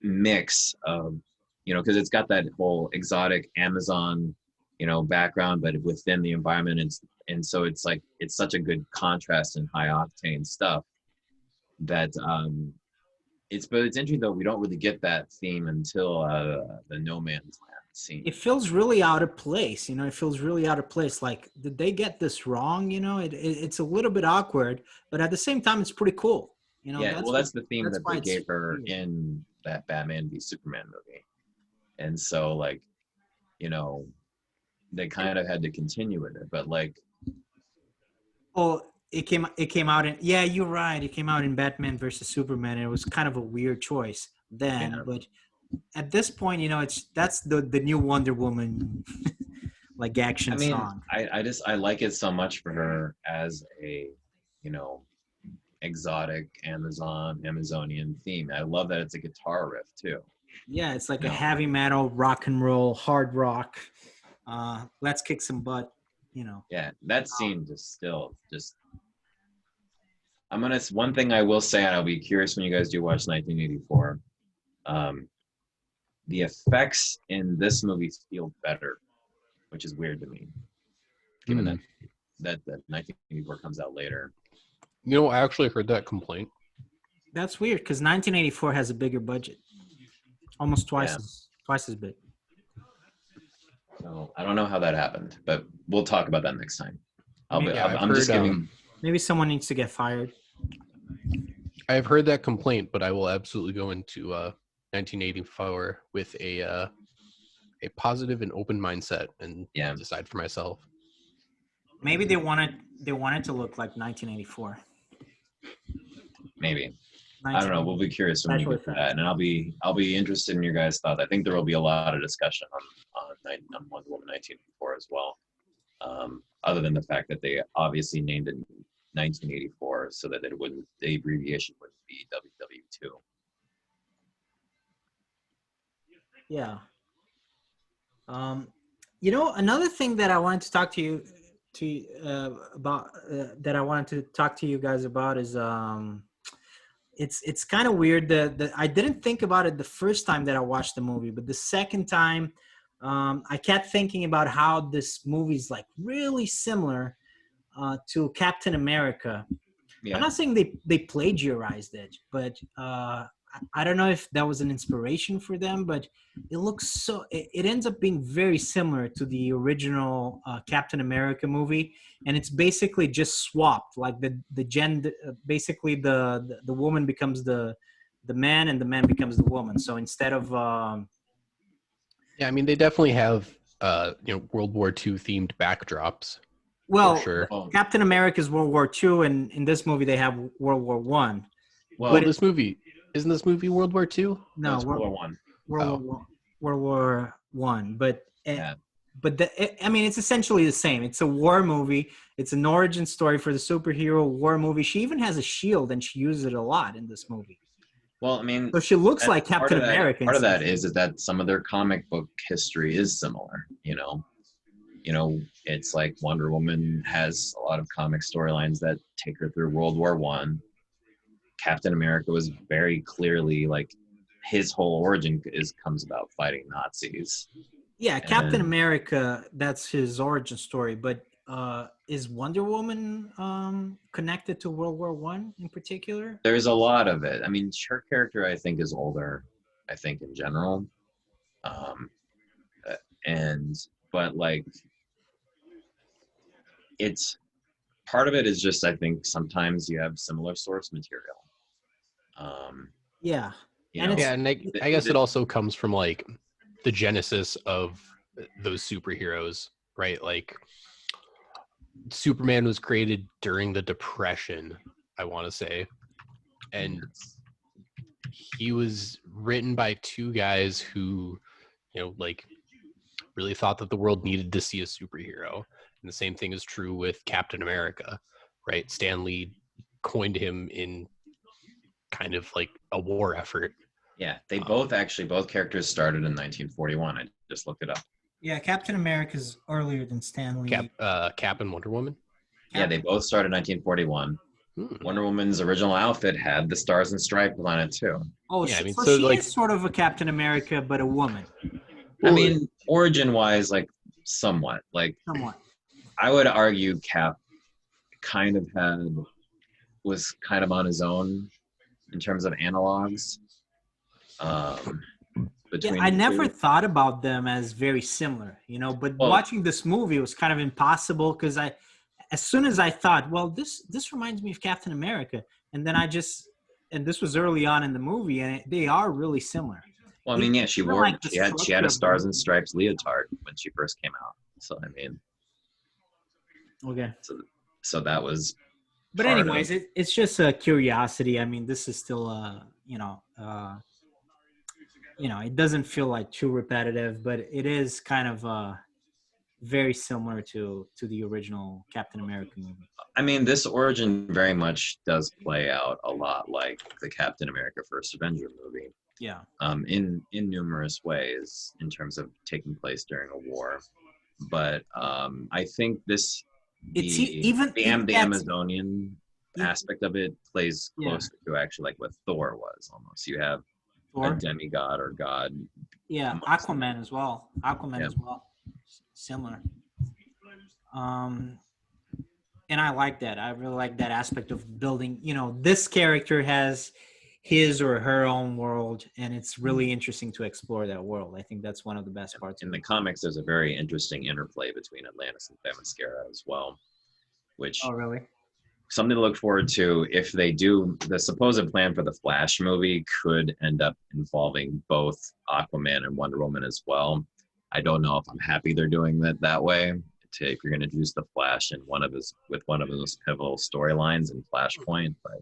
C: mix of, because it's got that whole exotic Amazon, background, but within the environment. And so it's such a good contrast and high octane stuff that it's interesting though. We don't really get that theme until the No Man's Land scene.
A: It feels really out of place. It feels really out of place. Like, did they get this wrong? It's a little bit awkward, but at the same time, it's pretty cool.
C: That's the theme that they gave her in that Batman v Superman movie. And so they kind of had to continue with it, but
A: it came out in, yeah, you're right. It came out in Batman versus Superman, and it was kind of a weird choice then,
C: Yeah.
A: but at this point, that's the new Wonder Woman action song.
C: I like it so much for her as a, exotic Amazonian theme. I love that it's a guitar riff too.
A: Yeah, it's like a heavy metal, rock and roll, hard rock. Let's kick some butt,
C: Yeah, that scene one thing I will say, and I'll be curious when you guys do watch 1984. The effects in this movie feel better, which is weird to me, given that 1984 comes out later.
B: I actually heard that complaint.
A: That's weird because 1984 has a bigger budget, almost twice as big.
C: So I don't know how that happened, but we'll talk about that next time.
A: Maybe someone needs to get fired.
B: I've heard that complaint, but I will absolutely go into 1984 with a positive and open mindset and decide for myself.
A: Maybe they wanted to look like 1984.
C: Maybe. I don't know. We'll be curious when we get to that, and I'll be interested in your guys' thoughts. I think there will be a lot of discussion on Wonder Woman 1984 as well. Other than the fact that they obviously named it 1984 so that the abbreviation would be WW2.
A: Yeah. Um, another thing that I wanted to talk to you about that I wanted to talk to you guys about is it's kind of weird that I didn't think about it the first time that I watched the movie, but the second time I kept thinking about how this movie is like really similar to Captain America. I'm
C: Yeah.
A: not saying they plagiarized it, but I don't know if that was an inspiration for them. But it looks it ends up being very similar to the original Captain America movie, and it's basically just swapped. Like the gender, basically the woman becomes the man, and the man becomes the woman. So instead of
B: Yeah, I mean they definitely have World War II themed backdrops for
A: well,
B: sure.
C: Well,
A: Captain America's World War II, and in this movie they have World War One.
B: Well,
A: But
C: well,
A: it's
B: this movie isn't this movie World War II?
C: no,
A: no,
C: it's World War One.
A: World
B: Oh,
A: War World War One,
C: Yeah.
A: but I mean, it's essentially the same. It's a war movie. It's an origin story for the superhero war movie. She even has a shield, and she uses it a lot in this movie.
C: Well, I mean,
A: So she looks
C: that,
A: like Captain America.
C: part of that is that some of their comic book history is similar. It's like Wonder Woman has a lot of comic storylines that take her through World War One. Captain America was very clearly like his whole origin comes about fighting Nazis.
A: Yeah, Captain
C: And
A: America. That's his origin story. But is Wonder Woman connected to World War One in particular?
C: there's a lot of it. I mean, her character I think is older. I think in general, um, and but like it's part of it is just I think sometimes you have similar source material. Um,
A: Yeah,
C: you
A: and
C: know,
B: yeah, and I guess it also comes from like the genesis of those superheroes, right? Like Superman was created during the Depression, I want to say, and he was written by two guys who, like really thought that the world needed to see a superhero. And the same thing is true with Captain America, right? Stan Lee coined him in kind of like a war effort.
C: yeah, they
B: Um,
C: both characters started in 1941. I just looked it up.
A: yeah, Captain America's earlier than
B: Cap,
A: Stanley.
B: Cap and Wonder Woman.
C: Yeah, they both started in 1941.
B: Hmm.
C: Wonder Woman's original outfit had the stars and stripes on it too.
A: Oh,
B: Yeah, I mean,
A: so
B: so
A: she
B: like,
A: is sort of a Captain America, but a woman,
C: I
B: well,
C: mean, origin-wise, like somewhat. Like
A: somewhat.
C: I would argue Cap kind of was kind of on his own in terms of analogs um,
A: Yeah,
C: between
A: I
C: the
A: never
C: two.
A: thought about them as very similar, but
C: Well,
A: watching this movie was kind of impossible because as soon as I thought, well, this reminds me of Captain America, and then and this was early on in the movie, and they are really similar.
C: I mean, yeah,
A: Even like the
C: she had
A: structure
C: a
A: of the
C: stars and
A: movie.
C: stripes leotard when she first came out. So I mean,
A: Okay.
C: so that was
A: But
C: part of.
A: anyways, it's just a curiosity. I mean, this is still it doesn't feel like too repetitive, but it is kind of very similar to the original Captain America movie.
C: I mean, this origin very much does play out a lot like the Captain America First Avenger movie,
A: Yeah.
C: in numerous ways in terms of taking place during a war. But I think
A: It's even
C: the
A: that's
C: Amazonian aspect of it plays
A: yeah.
C: closer to actually like what Thor was almost. You have a
A: Thor.
C: demigod or god.
A: Yeah,
C: amongst them.
A: Aquaman as well. Aquaman
C: Yeah.
A: as well. Similar. Um, and I like that. I really like that aspect of building. This character has his or her own world, and it's really interesting to explore that world. I think that's one of the best parts
C: In
A: of
C: the
A: it.
C: comics, there's a very interesting interplay between Atlantis and Themyscira as well, which
A: Oh, really?
C: something to look forward to if they do. The supposed plan for the Flash movie could end up involving both Aquaman and Wonder Woman as well. I don't know if I'm happy they're doing that way. If you're going to introduce the Flash in one of his pivotal storylines in Flashpoint, but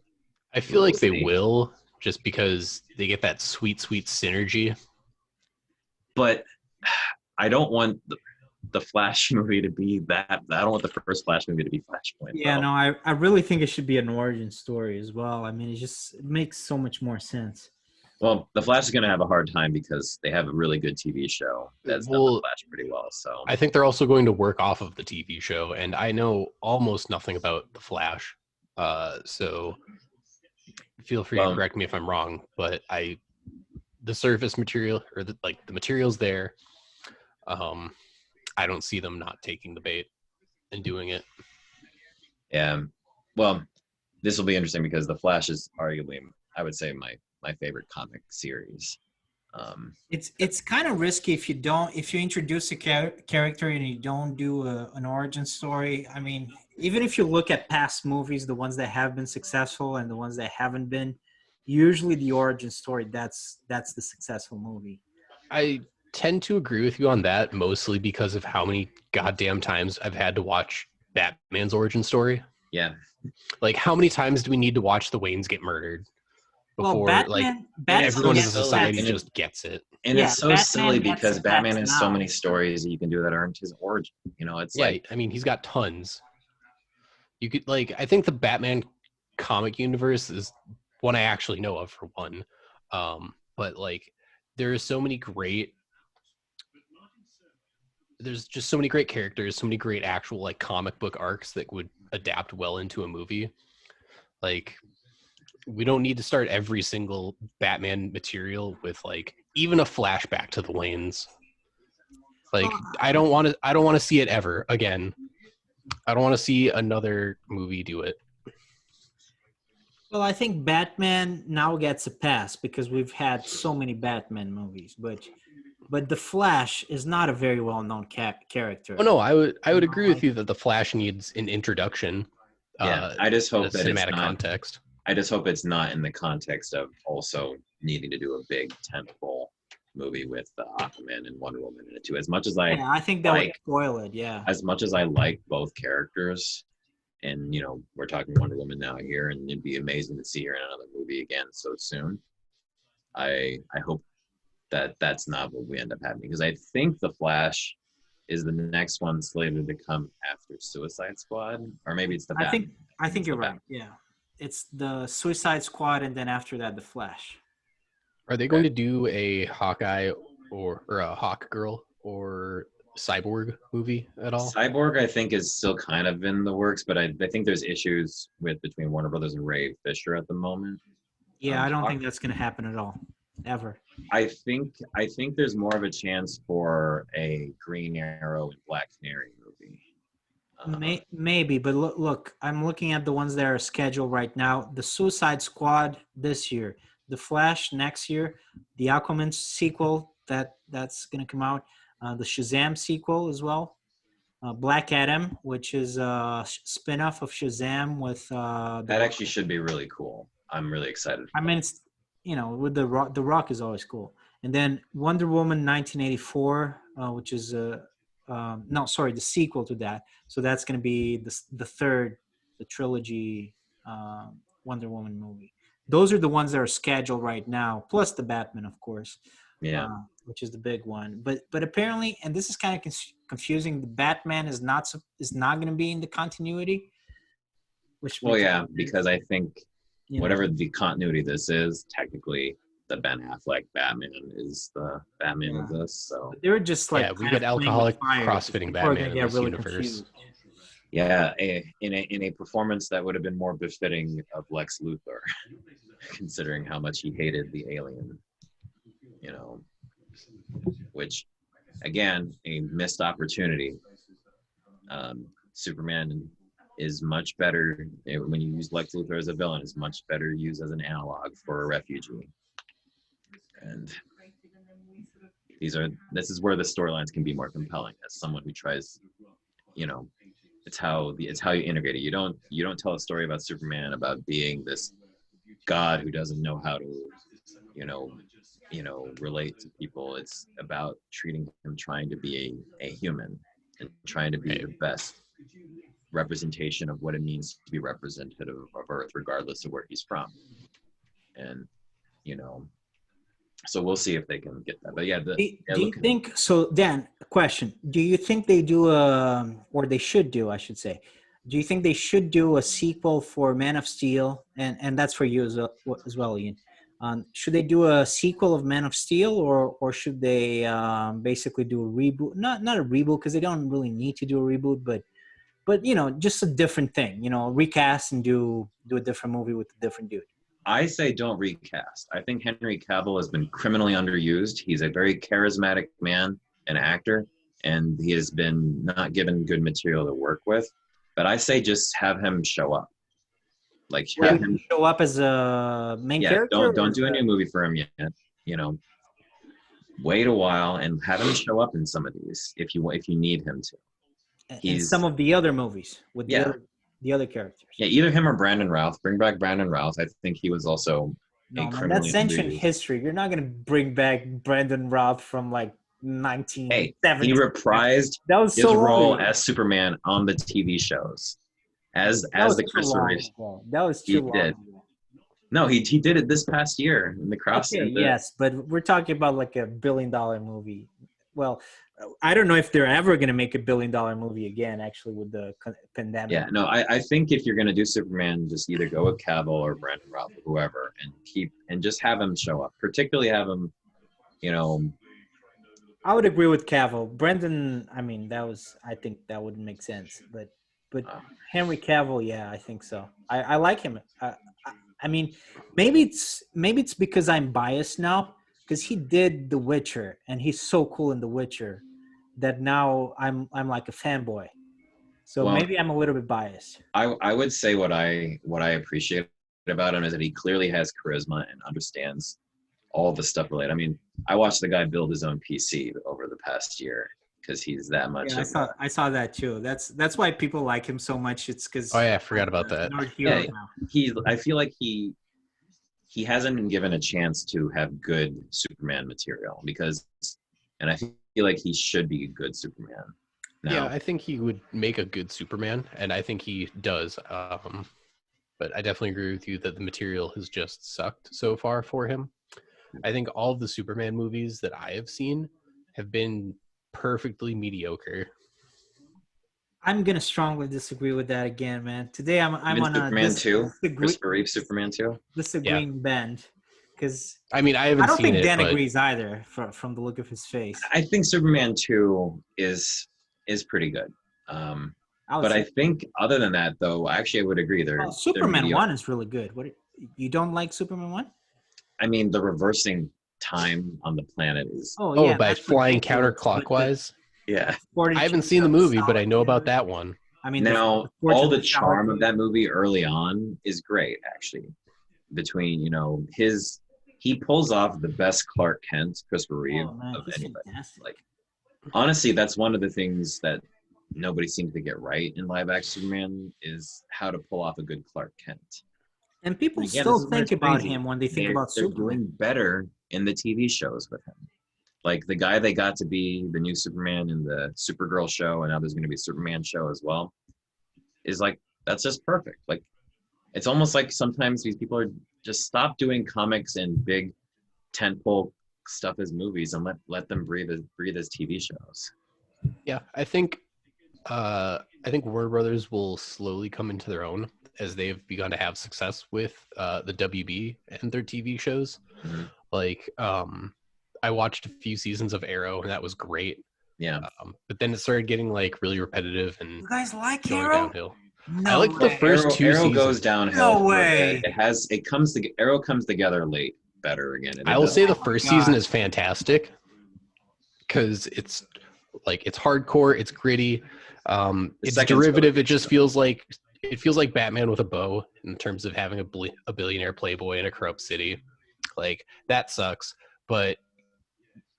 B: I feel
C: we'll
B: like they
C: see.
B: will just because they get that sweet synergy.
C: But I don't want the Flash movie to be that. I don't want the first Flash movie to be Flashpoint.
A: Yeah,
C: Though.
A: no, I really think it should be an origin story as well. I mean, it makes so much more sense.
C: Well, the Flash is going to have a hard time because they have a really good TV show that's done the Flash pretty well. So
B: I think they're also going to work off of the TV show, and I know almost nothing about the Flash, so feel free to correct me if I'm wrong. But the surface material or the materials there, I don't see them not taking the bait and doing it.
C: Yeah, well, this will be interesting because the Flash is arguably, I would say, my favorite comic series.
A: It's kind of risky if you introduce a character and you don't do an origin story. I mean, even if you look at past movies, the ones that have been successful and the ones that haven't been, usually the origin story that's the successful movie.
B: I tend to agree with you on that, mostly because of how many goddamn times I've had to watch Batman's origin story.
C: Yeah.
B: Like, how many times do we need to watch the Waynes get murdered before
A: Batman
B: everyone in
C: so
B: society
C: silly.
B: just gets it?
C: And
A: Yeah,
C: it's so
A: Batman
C: silly
A: gets
C: because
A: it
C: Batman
A: back
C: has so
A: now.
C: many stories that you can do that aren't his origin. You know, it's like,
B: I mean, he's got tons. You could I think the Batman comic universe is one I actually know of, for one. But there are so many great. There's just so many great characters, so many great actual comic book arcs that would adapt well into a movie. We don't need to start every single Batman material with even a flashback to the Waynes. I don't want to see it ever again. I don't want to see another movie do it.
A: Well, I think Batman now gets a pass because we've had so many Batman movies, but the Flash is not a very well-known character.
B: Oh no, I would agree with you that the Flash needs an introduction.
C: yeah, I just hope that
B: cinematic
C: it's not,
B: context.
C: I just hope it's not in the context of also needing to do a big tentpole movie with Aquaman and Wonder Woman in it too. As much as
A: I think that would spoil it. Yeah.
C: as much as I like both characters, and we're talking Wonder Woman now here, and it'd be amazing to see her in another movie again so soon. I hope that that's not what we end up having, because I think the Flash is the next one slated to come after Suicide Squad, or maybe it's the Batman.
A: I think you're right. Yeah, it's the Suicide Squad, and then after that, the Flash.
B: Are they going to do a Hawkeye or a Hawk Girl or Cyborg movie at all?
C: Cyborg, I think, is still kind of in the works, but I think there's issues between Warner Brothers and Ray Fisher at the moment.
A: Yeah, I don't think that's going to happen at all, ever.
C: I think there's more of a chance for a Green Arrow and Black Canary movie.
A: Maybe, but look, I'm looking at the ones that are scheduled right now. The Suicide Squad this year, the Flash next year, the Aquaman sequel that's going to come out, the Shazam sequel as well, Black Adam, which is a spin-off of Shazam with
C: that actually should be really cool. I'm really excited.
A: I mean, it's with the Rock is always cool, and then Wonder Woman 1984, which is the sequel to that. So that's going to be the third, the trilogy Wonder Woman movie. Those are the ones that are scheduled right now, plus the Batman, of course.
C: Yeah.
A: Which is the big one. But apparently, and this is kind of confusing, the Batman is not going to be in the continuity.
C: Because I think whatever the continuity this is, technically the Ben Affleck Batman is the Batman of this. So
A: they were just
B: we get alcoholic crossfitting Batman in this universe.
A: Confused.
C: Yeah, in a performance that would have been more befitting of Lex Luthor, considering how much he hated the alien. Which, again, a missed opportunity. Superman is much better when you use Lex Luthor as a villain. Is much better used as an analog for a refugee. And this is where the storylines can be more compelling. As someone who tries, it's how you integrate it. You don't tell a story about Superman about being this god who doesn't know how to, relate to people. It's about treating him, trying to be a human, and trying to be the best representation of what it means to be representative of Earth, regardless of where he's from. And so we'll see if they can get that. But do you
A: think so? Dan, a question: do you think they do or they should do, I should say, Do you think they should do a sequel for Man of Steel? And that's for you as well, Ian. Should they do a sequel of Man of Steel, or should they basically do a reboot? Not a reboot, because they don't really need to do a reboot, but just a different thing. Recast and do a different movie with a different dude.
C: I say don't recast. I think Henry Cavill has been criminally underused. He's a very charismatic man, an actor, and he has been not given good material to work with. But I say just have him show up. Like have him
A: show up as a main character.
C: Don't do a new movie for him yet. Wait a while and have him show up in some of these if you need him to.
A: In some of the other movies with the other characters.
C: Yeah, either him or Brandon Routh. Bring back Brandon Routh. I think he was also
A: that's ancient history. You're not going to bring back Brandon Routh from like 1970.
C: Hey, he reprised his role as Superman on the TV shows as the Christopher Reeve.
A: That was too long ago.
C: No, he did it this past year in the Cross.
A: Okay, yes, but we're talking about like $1 billion movie. Well, I don't know if they're ever going to make $1 billion movie again, actually, with the pandemic.
C: Yeah, no, I think if you're going to do Superman, just either go with Cavill or Brandon Routh or whoever, and just have him show up. Particularly have him,
A: I would agree with Cavill. Brendan, I think that wouldn't make sense. But Henry Cavill, yeah, I think so. I like him. Maybe it's because I'm biased now, because he did The Witcher and he's so cool in The Witcher that now I'm like a fanboy. So maybe I'm a little bit biased.
C: I would say what I appreciate about him is that he clearly has charisma and understands all the stuff related. I mean, I watched the guy build his own PC over the past year because he's that much.
A: Yeah, I saw that too. That's why people like him so much. It's because
B: I forgot about that.
C: I feel like he hasn't been given a chance to have good Superman material and I feel like he should be a good Superman. Now,
B: yeah, I think he would make a good Superman, and I think he does. But I definitely agree with you that the material has just sucked so far for him. I think all of the Superman movies that I have seen have been perfectly mediocre.
A: I'm gonna strongly disagree with that again, man. Today I'm on
C: Superman 2, Christopher Reeve Superman 2.
A: Disagreeing band, because
B: I don't
A: think Dan agrees either from the look of his face.
C: I think Superman 2 is pretty good. But I think other than that, though, actually I would agree.
A: Superman 1 is really good. What, you don't like Superman 1?
C: I mean, the reversing time on the planet is
B: by flying counterclockwise.
C: Yeah,
B: I haven't seen the movie, but I know about that one.
A: I mean,
C: now all the charm of that movie early on is great, actually. Between he pulls off the best Clark Kent, Christopher Reeve, of anybody. Fantastic. Like, honestly, that's one of the things that nobody seems to get right in live action Superman is how to pull off a good Clark Kent.
A: And people still think about him when they think about Superman.
C: They're doing better in the TV shows with him. Like the guy they got to be the new Superman in the Supergirl show, and now there's going to be a Superman show as well, is like, that's just perfect. Like, it's almost like sometimes these people are just stop doing comics and big tentpole stuff as movies and let them breathe as TV shows.
B: Yeah, I think Warner Brothers will slowly come into their own as they've begun to have success with the WB and their TV shows.
C: Mm-hmm.
B: Like, I watched a few seasons of Arrow, and that was great.
C: Yeah.
B: But then it started getting like really repetitive and
A: you guys like
B: going
A: Arrow?
B: downhill.
A: No
B: I like the first two
C: Arrow
B: seasons.
C: goes downhill.
A: No way.
C: Arrow comes together late better again.
B: I will say the first season is fantastic because it's hardcore, it's gritty, it's derivative. It just feels like Batman with a bow in terms of having a billionaire playboy in a corrupt city. Like, that sucks, but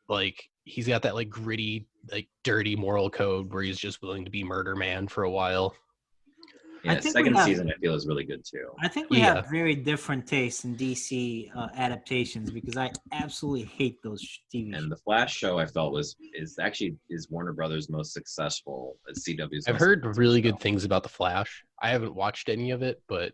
B: like he's got that like gritty, like dirty moral code where he's just willing to be murder man for a while.
C: Yeah, second season I feel is really good too.
A: I think we have very different tastes in DC adaptations, because I absolutely hate those TV shows.
C: And the Flash show I felt is Warner Brothers' most successful, CW's.
B: I've heard really good things about the Flash. I haven't watched any of it, but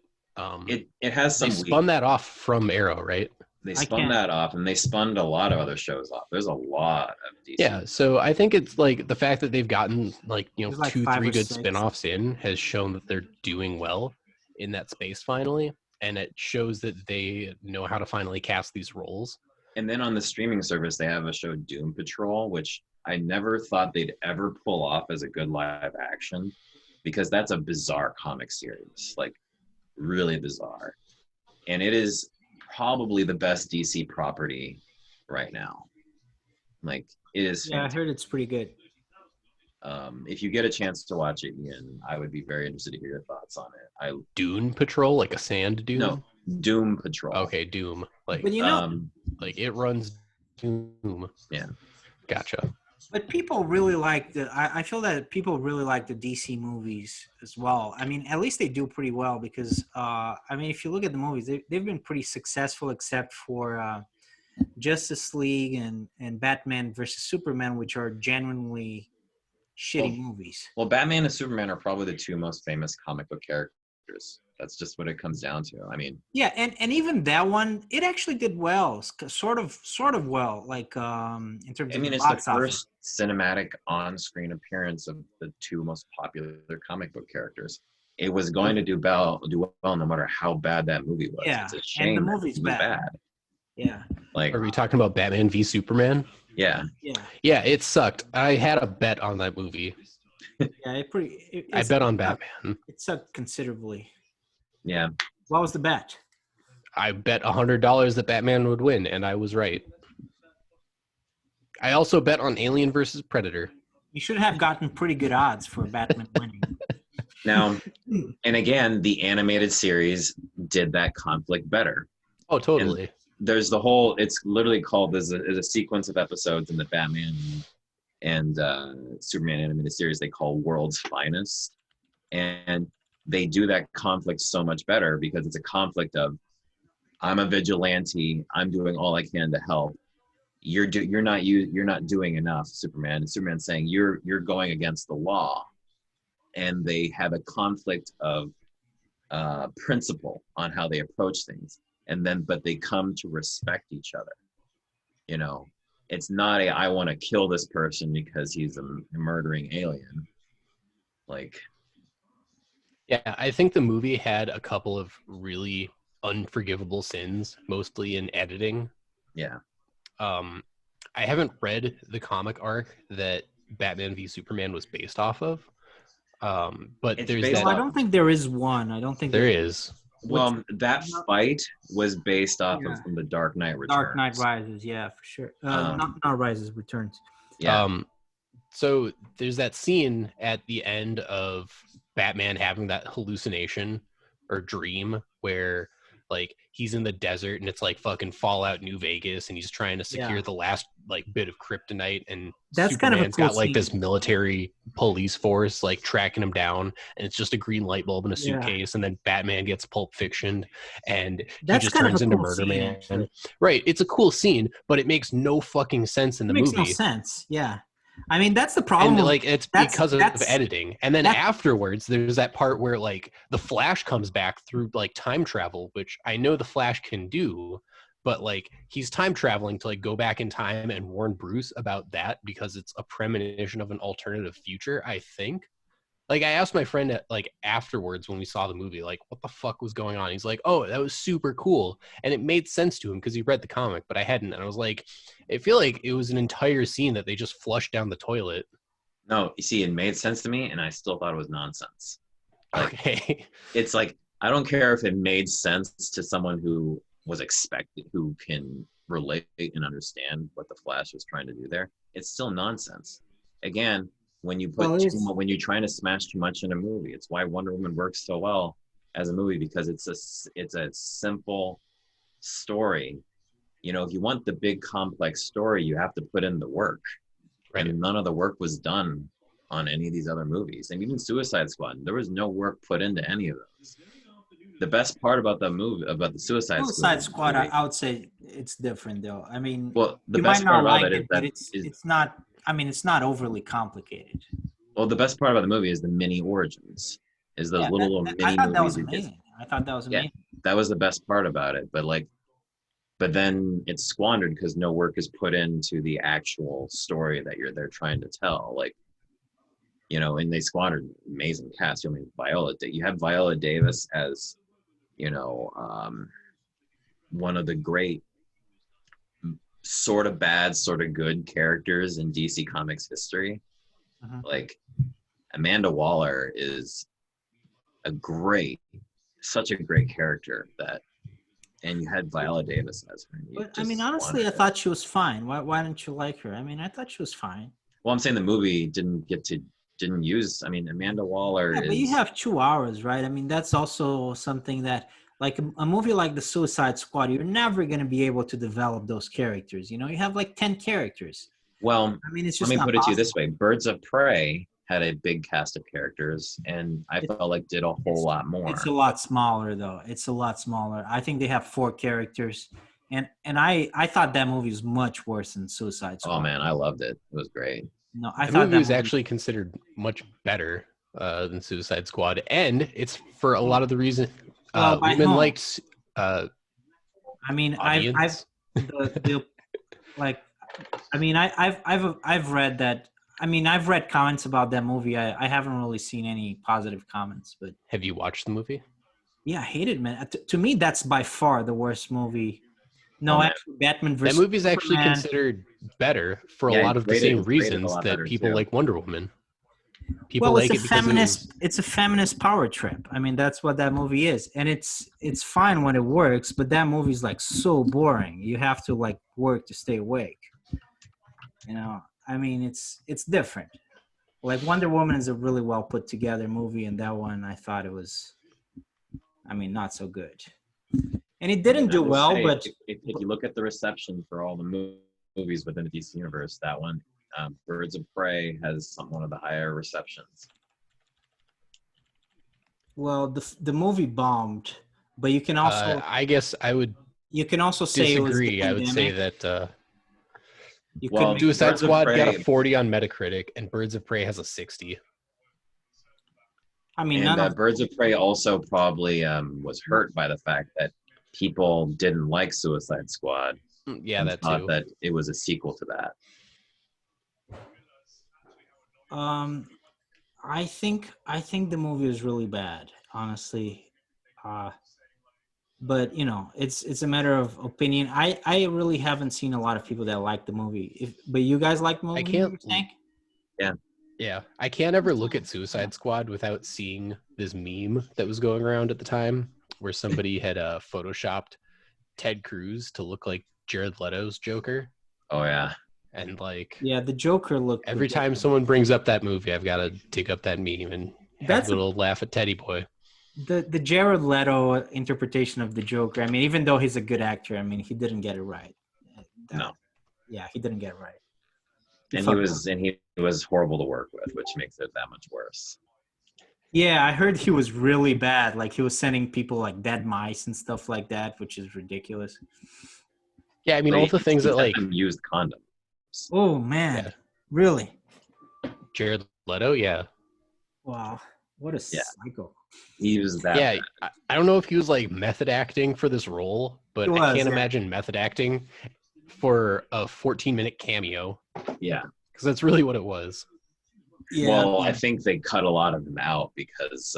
C: it has some.
B: They spun that off from Arrow, right?
C: They
A: I
C: spun
A: can't.
C: that off, and they spun a lot of other shows off. There's a lot of DC.
B: Yeah, so I think it's like the fact that they've gotten like,
A: There's like
B: 2,
A: 5
B: 3
A: or
B: good
A: 6.
B: spin-offs in has shown that they're doing well in that space finally, and it shows that they know how to finally cast these roles.
C: And then on the streaming service, they have a show, Doom Patrol, which I never thought they'd ever pull off as a good live action, because that's a bizarre comic series, like really bizarre. And it is probably the best DC property right now. Like, it is
A: Yeah, I
C: fantastic.
A: heard it's pretty good.
C: If you get a chance to watch it, Ian, I would be very interested to hear your thoughts on it.
B: Dune Patrol, like a sand dune?
C: No, Doom Patrol.
B: Okay, Doom. Like,
A: But
B: like it runs Doom.
C: Yeah.
B: Gotcha.
A: but people really like I feel that people really like the DC movies as well. I mean, at least they do pretty well because I mean, if you look at the movies, they've been pretty successful, except for Justice League and Batman versus Superman, which are genuinely shitty movies.
C: Well, Batman and Superman are probably the two most famous comic book characters. That's just what it comes down to. I mean,
A: Yeah, and even that one, it actually did well, sort of well, like in terms of the
C: it's the
A: box office.
C: first cinematic on-screen appearance of the two most popular comic book characters. It was going to do well no matter how bad that movie was.
A: Yeah,
C: It's a shame
A: and the
C: that
A: movie's
C: it was
A: bad. Yeah,
C: Like,
B: Are we talking about Batman v Superman?
C: yeah.
A: yeah,
B: Yeah, it sucked. I had a bet on that movie.
A: yeah.
B: I bet on Batman.
A: It sucked considerably.
C: Yeah.
A: What was the bet?
B: I bet $100 that Batman would win, and I was right. I also bet on Alien versus Predator.
A: You should have gotten pretty good odds for Batman winning.
C: Now, and again, the animated series did that conflict better.
B: Oh, totally.
C: There's the whole, it's literally called, there's a sequence of episodes in the Batman and Superman animated series they call World's Finest. And they do that conflict so much better because it's a conflict of, I'm a vigilante, I'm doing all I can to help. You're not doing enough, Superman. And Superman saying you're going against the law. And they have a conflict of principle on how they approach things. But they come to respect each other. You know, it's not I want to kill this person because he's a murdering alien. Like,
B: Yeah, I think the movie had a couple of really unforgivable sins, mostly in editing.
C: yeah.
B: I haven't read the comic arc that Batman v Superman was based off of. But
C: It's
B: there's
C: based
B: that.
A: No, I don't think there is one. I don't think
B: There is.
C: Well, that fight was based off of from the Dark Knight Returns.
A: Dark Knight Rises, yeah, for sure. Not Rises, Returns.
C: Yeah.
B: So there's that scene at the end of Batman having that hallucination or dream where like he's in the desert and it's like fucking Fallout New Vegas and he's trying to secure the last like bit of kryptonite, and
A: That's kind of a
B: Superman's
A: cool
B: got like
A: scene.
B: this military police force like tracking him down, and it's just a green light bulb in a
A: Yeah.
B: suitcase, and then Batman gets Pulp Fiction and
A: That's
B: he just
A: kind of
B: turns
A: a
B: into
A: cool
B: Murder
A: scene,
B: Man.
A: actually.
B: Right, it's a cool scene, but it makes no fucking sense in the
A: It makes
B: movie.
A: no sense. Yeah, I mean that's the problem.
B: And like it's because of
A: that's-
B: editing. And then afterwards there's that part where like the Flash comes back through like time travel, which I know the Flash can do, but like he's time traveling to like go back in time and warn Bruce about that because it's a premonition of an alternative future, I think. Like I asked my friend at, like afterwards when we saw the movie, like what the fuck was going on? He's like, oh, that was super cool. And it made sense to him because he read the comic, but I hadn't. And I was like, I feel like it was an entire scene that they just flushed down the toilet.
C: No, you see, it made sense to me, and I still thought it was nonsense. Like,
B: Okay.
C: it's like, I don't care if it made sense to someone who was expected, who can relate and understand what the Flash was trying to do there. It's still nonsense. Again, when you when you're trying to smash too much in a movie, it's why Wonder Woman works so well as a movie, because it's a simple story. You know, if you want the big complex story, you have to put in the work.
B: Right.
C: And none of the work was done on any of these other movies. And even Suicide Squad, there was no work put into any of those. The best part about the movie, about the Suicide
A: Squad, I would say it's different though. I mean,
C: well, the
A: you
C: best
A: might
C: part
A: not
C: about
A: like
C: it
A: it, but
C: is
A: it's not. I mean, it's not overly complicated.
C: well, the best part about the movie is the mini origins. Is those little mini
A: I thought that was
C: movies.
A: amazing. I thought that was
C: Yeah.
A: amazing.
C: That was the best part about it. But like, but then it's squandered because no work is put into the actual story that they're trying to tell. Like, and they squandered amazing cast. I mean, you have Viola Davis as, one of the great sort of bad, sort of good characters in DC Comics history. Like, Amanda Waller is such a great character and you had Viola Davis as her.
A: But I mean, honestly, I thought she was fine. Why didn't you like her? I mean, I thought she was fine.
C: Well, I'm saying the movie didn't use. I mean, Amanda Waller
A: But you have 2 hours, right? I mean, that's also something that, like a movie like The Suicide Squad, you're never going to be able to develop those characters. You have like 10 characters.
C: Well,
A: I mean, it's just
C: let me
A: not
C: put it
A: possible.
C: to you this way: Birds of Prey had a big cast of characters, and I felt like did a whole lot more.
A: It's a lot smaller, though. It's a lot smaller. I think they have 4 characters, and I thought that movie was much worse than Suicide Squad.
C: Oh man, I loved it. It was great.
A: No, I
B: The
A: thought
B: movie
A: that
B: was actually considered much better than Suicide Squad, and it's for a lot of the reason women liked.
A: I mean,
B: audience.
A: I've read that. I mean, I've read comments about that movie. I haven't really seen any positive comments, but
B: Have you watched the movie?
A: yeah, I hate it, man. To me, that's by far the worst movie. No, actually, Batman versus
B: That movie is actually
A: Superman.
B: considered better for a lot of the same reasons that people like Wonder Woman. People like it because
A: it's a feminist power trip. I mean, that's what that movie is, and it's fine when it works, but that movie's like so boring. You have to like work to stay awake. I mean, it's different. Like Wonder Woman is a really well put together movie, and that one I thought it was, I mean, not so good. And it didn't do well, but
C: if you look at the reception for all the movies within the DC universe, that one, Birds of Prey, has one of the higher receptions.
A: Well, the movie bombed, but you can also
B: I guess I would.
A: You can also say
B: disagree.
A: It was
B: I would say that
A: Suicide
B: Squad got a 40 on Metacritic, and Birds of Prey has a 60.
A: I mean,
C: Birds of Prey also probably was hurt by the fact that people didn't like Suicide Squad.
B: Yeah, that
C: thought
B: too.
C: That it was a sequel to that.
A: I think the movie is really bad, honestly. But it's a matter of opinion. I really haven't seen a lot of people that like the movie. But you guys like the movie?
B: I can't.
C: Yeah.
B: I can't ever look at Suicide Squad without seeing this meme that was going around at the time, where somebody had photoshopped Ted Cruz to look like Jared Leto's Joker.
C: Oh yeah.
B: And
A: the Joker looked.
B: Every time someone brings up that movie, I've got to dig up that meme and have a little laugh at Teddy Boy.
A: The Jared Leto interpretation of the Joker. I mean, even though he's a good actor, I mean, he didn't get it right.
C: No.
A: Yeah, he didn't get it right.
C: And he was horrible to work with, which makes it that much worse.
A: Yeah, I heard he was really bad. Like he was sending people like dead mice and stuff like that, which is ridiculous.
B: Yeah, I mean, all the things that
C: used condoms.
A: Oh man,
B: yeah.
A: Really?
B: Jared Leto, yeah.
A: Wow, what a psycho.
C: He was that.
B: Yeah, I don't know if he was like method acting for this role, but I can't imagine method acting for a 14-minute cameo.
C: Yeah,
B: because that's really what it was.
A: Yeah.
C: Well, I think they cut a lot of them out because.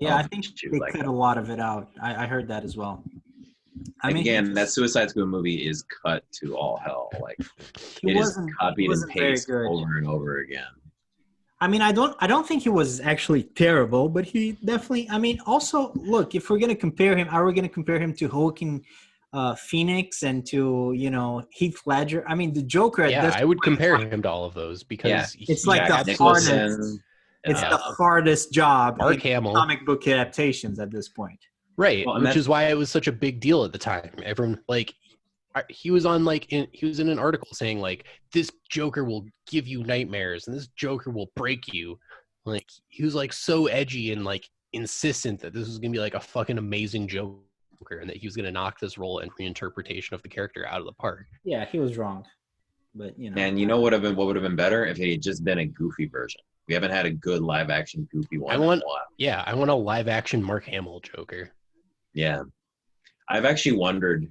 A: I think they cut a lot of it out. I heard that as well. I mean,
C: again, that Suicide Squad movie is cut to all hell. Like it is copied and pasted over and over again.
A: I mean, I don't think he was actually terrible, but he definitely. I mean, also look, if we're gonna compare him, are we gonna compare him to Joaquin Phoenix and to Heath Ledger? I mean, the Joker.
B: I would compare him to all of those because
A: it's like the hardest. It's the hardest job in comic book adaptations at this point.
B: Right, which is why it was such a big deal at the time. Everyone he was on he was in an article saying like this Joker will give you nightmares and this Joker will break you. Like he was like so edgy and like insistent that this was gonna be like a fucking amazing Joker and that he was gonna knock this role and reinterpretation of the character out of the park.
A: Yeah, he was wrong, but
C: And what would have been better if he had just been a goofy version. We haven't had a good live action goofy one.
B: I want a live action Mark Hamill Joker.
C: Yeah, I've actually wondered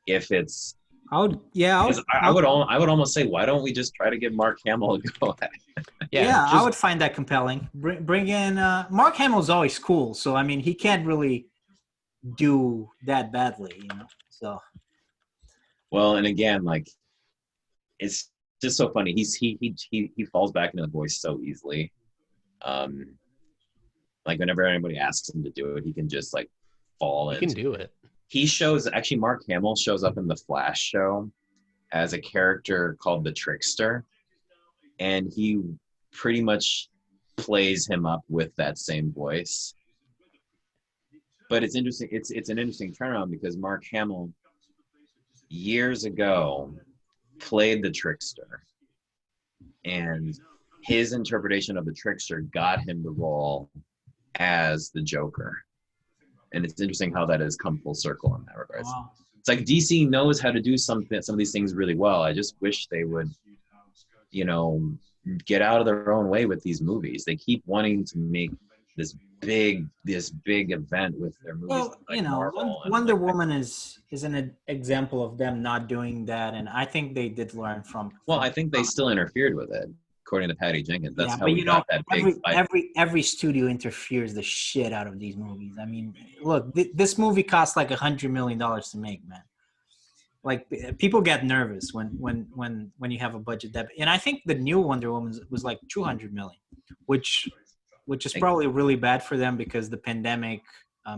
C: if it's
A: I would, yeah,
C: because I would almost say, why don't we just try to give Mark Hamill a go at it?
A: yeah, I
B: just
A: would find that compelling. Bring in Mark Hamill's always cool, so I mean, he can't really do that badly, you know. So
C: Well, and again, like it's just so funny. He falls back into the voice so easily. Um, like whenever anybody asks him to do it, he can just like fall
B: you can
C: into.
B: do it.
C: He shows actually Mark Hamill shows up in the Flash show as a character called the Trickster, and he pretty much plays him up with that same voice. But it's interesting. It's an interesting turnaround because Mark Hamill years ago played the Trickster, and his interpretation of the Trickster got him the role as the Joker. And it's interesting how that has come full circle in that regard.
A: wow.
C: It's like DC knows how to do some of these things really well. I just wish they would, you know, get out of their own way with these movies. They keep wanting to make this big event with their movies.
A: Well,
C: like
A: you know,
C: Marvel and
A: Wonder
C: like,
A: Woman is an example of them not doing that, and I think they did learn from.
C: well, I think they still interfered with it, according to Patty Jenkins. That's
A: Yeah,
C: how
A: but
C: we
A: you know,
C: got that big fight.
A: every studio interferes the shit out of these movies. I mean, look, this movie cost like $100 million to make, man. Like people get nervous when you have a budget that, and I think the new Wonder Woman was like 200 million, which is probably really bad for them because the pandemic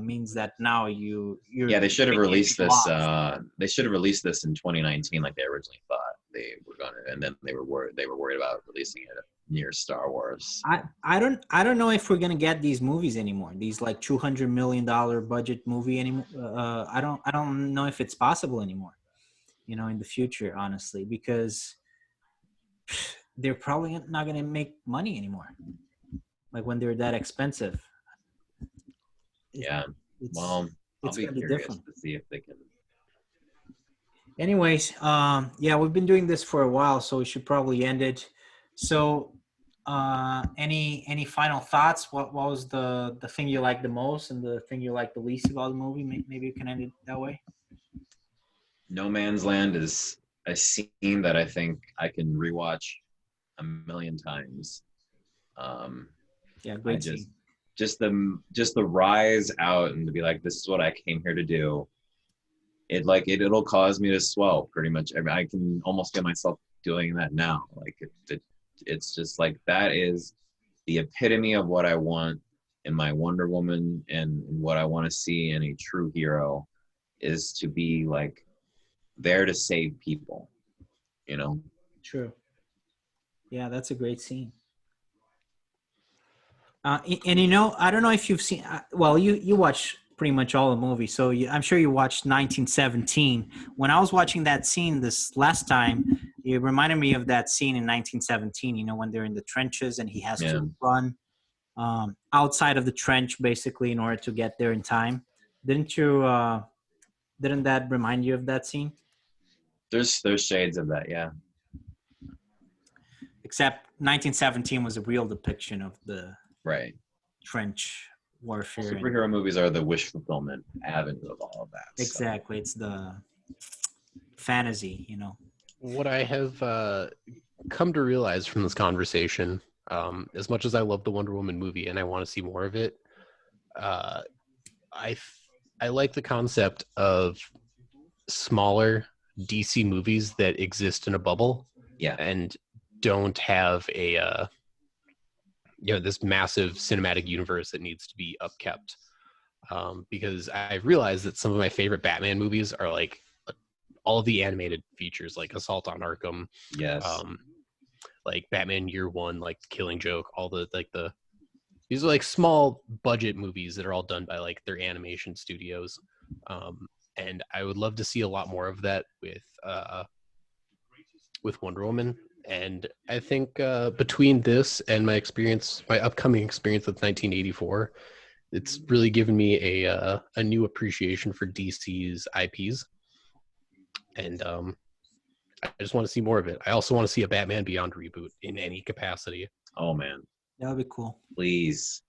A: means that now you're
C: Yeah, they should have released this.
A: lost.
C: They should have released this in 2019, like they originally thought they were going to, and then they were worried about releasing it near Star Wars.
A: I don't know if we're gonna get these movies anymore. These like $200 million budget movie anymore. I don't know if it's possible anymore. You know, in the future, honestly, because they're probably not gonna make money anymore. Like when they're that expensive.
C: Yeah.
A: It's,
C: Well, I'll
A: it's
C: be
A: gonna be
C: curious
A: different.
C: to see if they can.
A: Anyways, yeah, we've been doing this for a while, so we should probably end it. So, any final thoughts? What was the thing you liked the most and the thing you liked the least about the movie? Maybe you can end it that way.
C: No Man's Land is a scene that I think I can rewatch a million times.
A: Yeah,
C: I
A: great scene.
C: just the rise out and to be like, this is what I came here to do. It'll cause me to swell pretty much. I mean, I can almost get myself doing that now. Like it's just like that is the epitome of what I want in my Wonder Woman and what I want to see in a true hero is to be like there to save people, you know?
A: True. Yeah, that's a great scene. And you know, I don't know if you've seen. Well, you watch pretty much all the movies, so I'm sure you watched 1917. When I was watching that scene this last time, it reminded me of that scene in 1917. You know, when they're in the trenches and he has
C: Yeah.
A: to run outside of the trench basically in order to get there in time. Didn't you? Didn't that remind you of that scene?
C: There's shades of that, yeah.
A: Except 1917 was a real depiction of the
C: Right.
A: trench warfare.
C: Superhero movies are the wish fulfillment avenue of all of that.
A: Exactly. So. It's the fantasy, you know.
B: What I have come to realize from this conversation, as much as I love the Wonder Woman movie and I want to see more of it, I like the concept of smaller DC movies that exist in a bubble,
C: yeah,
B: and don't have a this massive cinematic universe that needs to be upkept. Because I've realized that some of my favorite Batman movies are like all of the animated features, like Assault on Arkham,
C: yes,
B: like Batman Year One, like Killing Joke, all these are like small budget movies that are all done by like their animation studios. And I would love to see a lot more of that with Wonder Woman. And I think between this and my upcoming experience with 1984, it's really given me a new appreciation for DC's IPs. And I just want to see more of it. I also want to see a Batman Beyond reboot in any capacity.
C: Oh man,
A: that would be cool.
C: Please.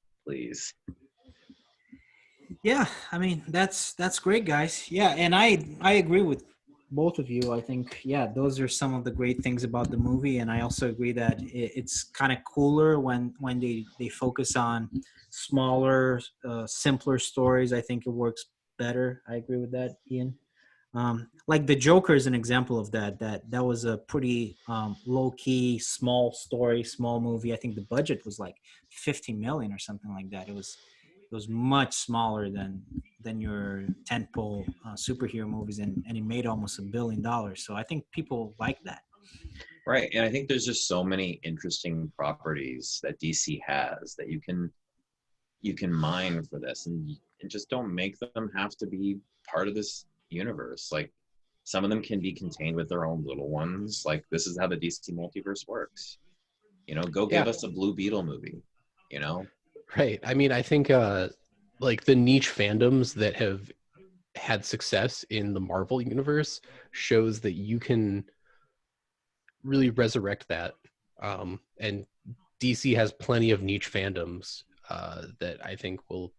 A: Yeah, I mean that's great, guys. Yeah, and I agree with both of you. I think, yeah, those are some of the great things about the movie, and I also agree that it's kind of cooler when they focus on smaller, simpler stories. I think it works better. I agree with that, Ian. Like the Joker is an example of that. That was a pretty low key, small story, small movie. I think the budget was like 50 million or something like that. It was much smaller than your tentpole superhero movies, and it made almost $1 billion. So I think people like that.
C: Right. And I think there's just so many interesting properties that DC has that you can mine for this, and just don't make them have to be part of this universe. Like some of them can be contained with their own little ones. Like this is how the DC multiverse works. Go give
B: Yeah.
C: us a Blue Beetle movie, you know?
B: Right. I mean, I think like the niche fandoms that have had success in the Marvel universe shows that you can really resurrect that. And DC has plenty of niche fandoms that I think will,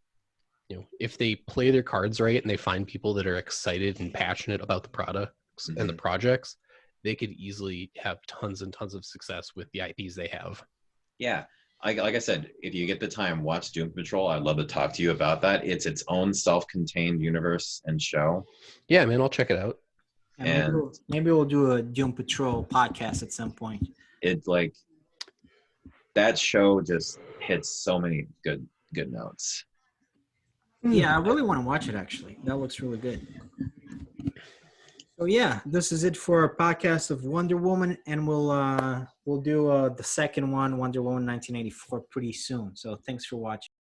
B: if they play their cards right and they find people that are excited and passionate about the products and the projects, they could easily have tons and tons of success with the IPs they have.
C: Yeah. Like I said, if you get the time, watch Doom Patrol. I'd love to talk to you about that. It's its own self-contained universe and show.
B: Yeah, man, I'll check it out.
A: And maybe we'll do a Doom Patrol podcast at some point.
C: It's like that show just hits so many good notes.
A: Yeah, I really want to watch it, actually. That looks really good. So yeah, this is it for our podcast of Wonder Woman, and we'll do the second one, Wonder Woman 1984, pretty soon. So thanks for watching.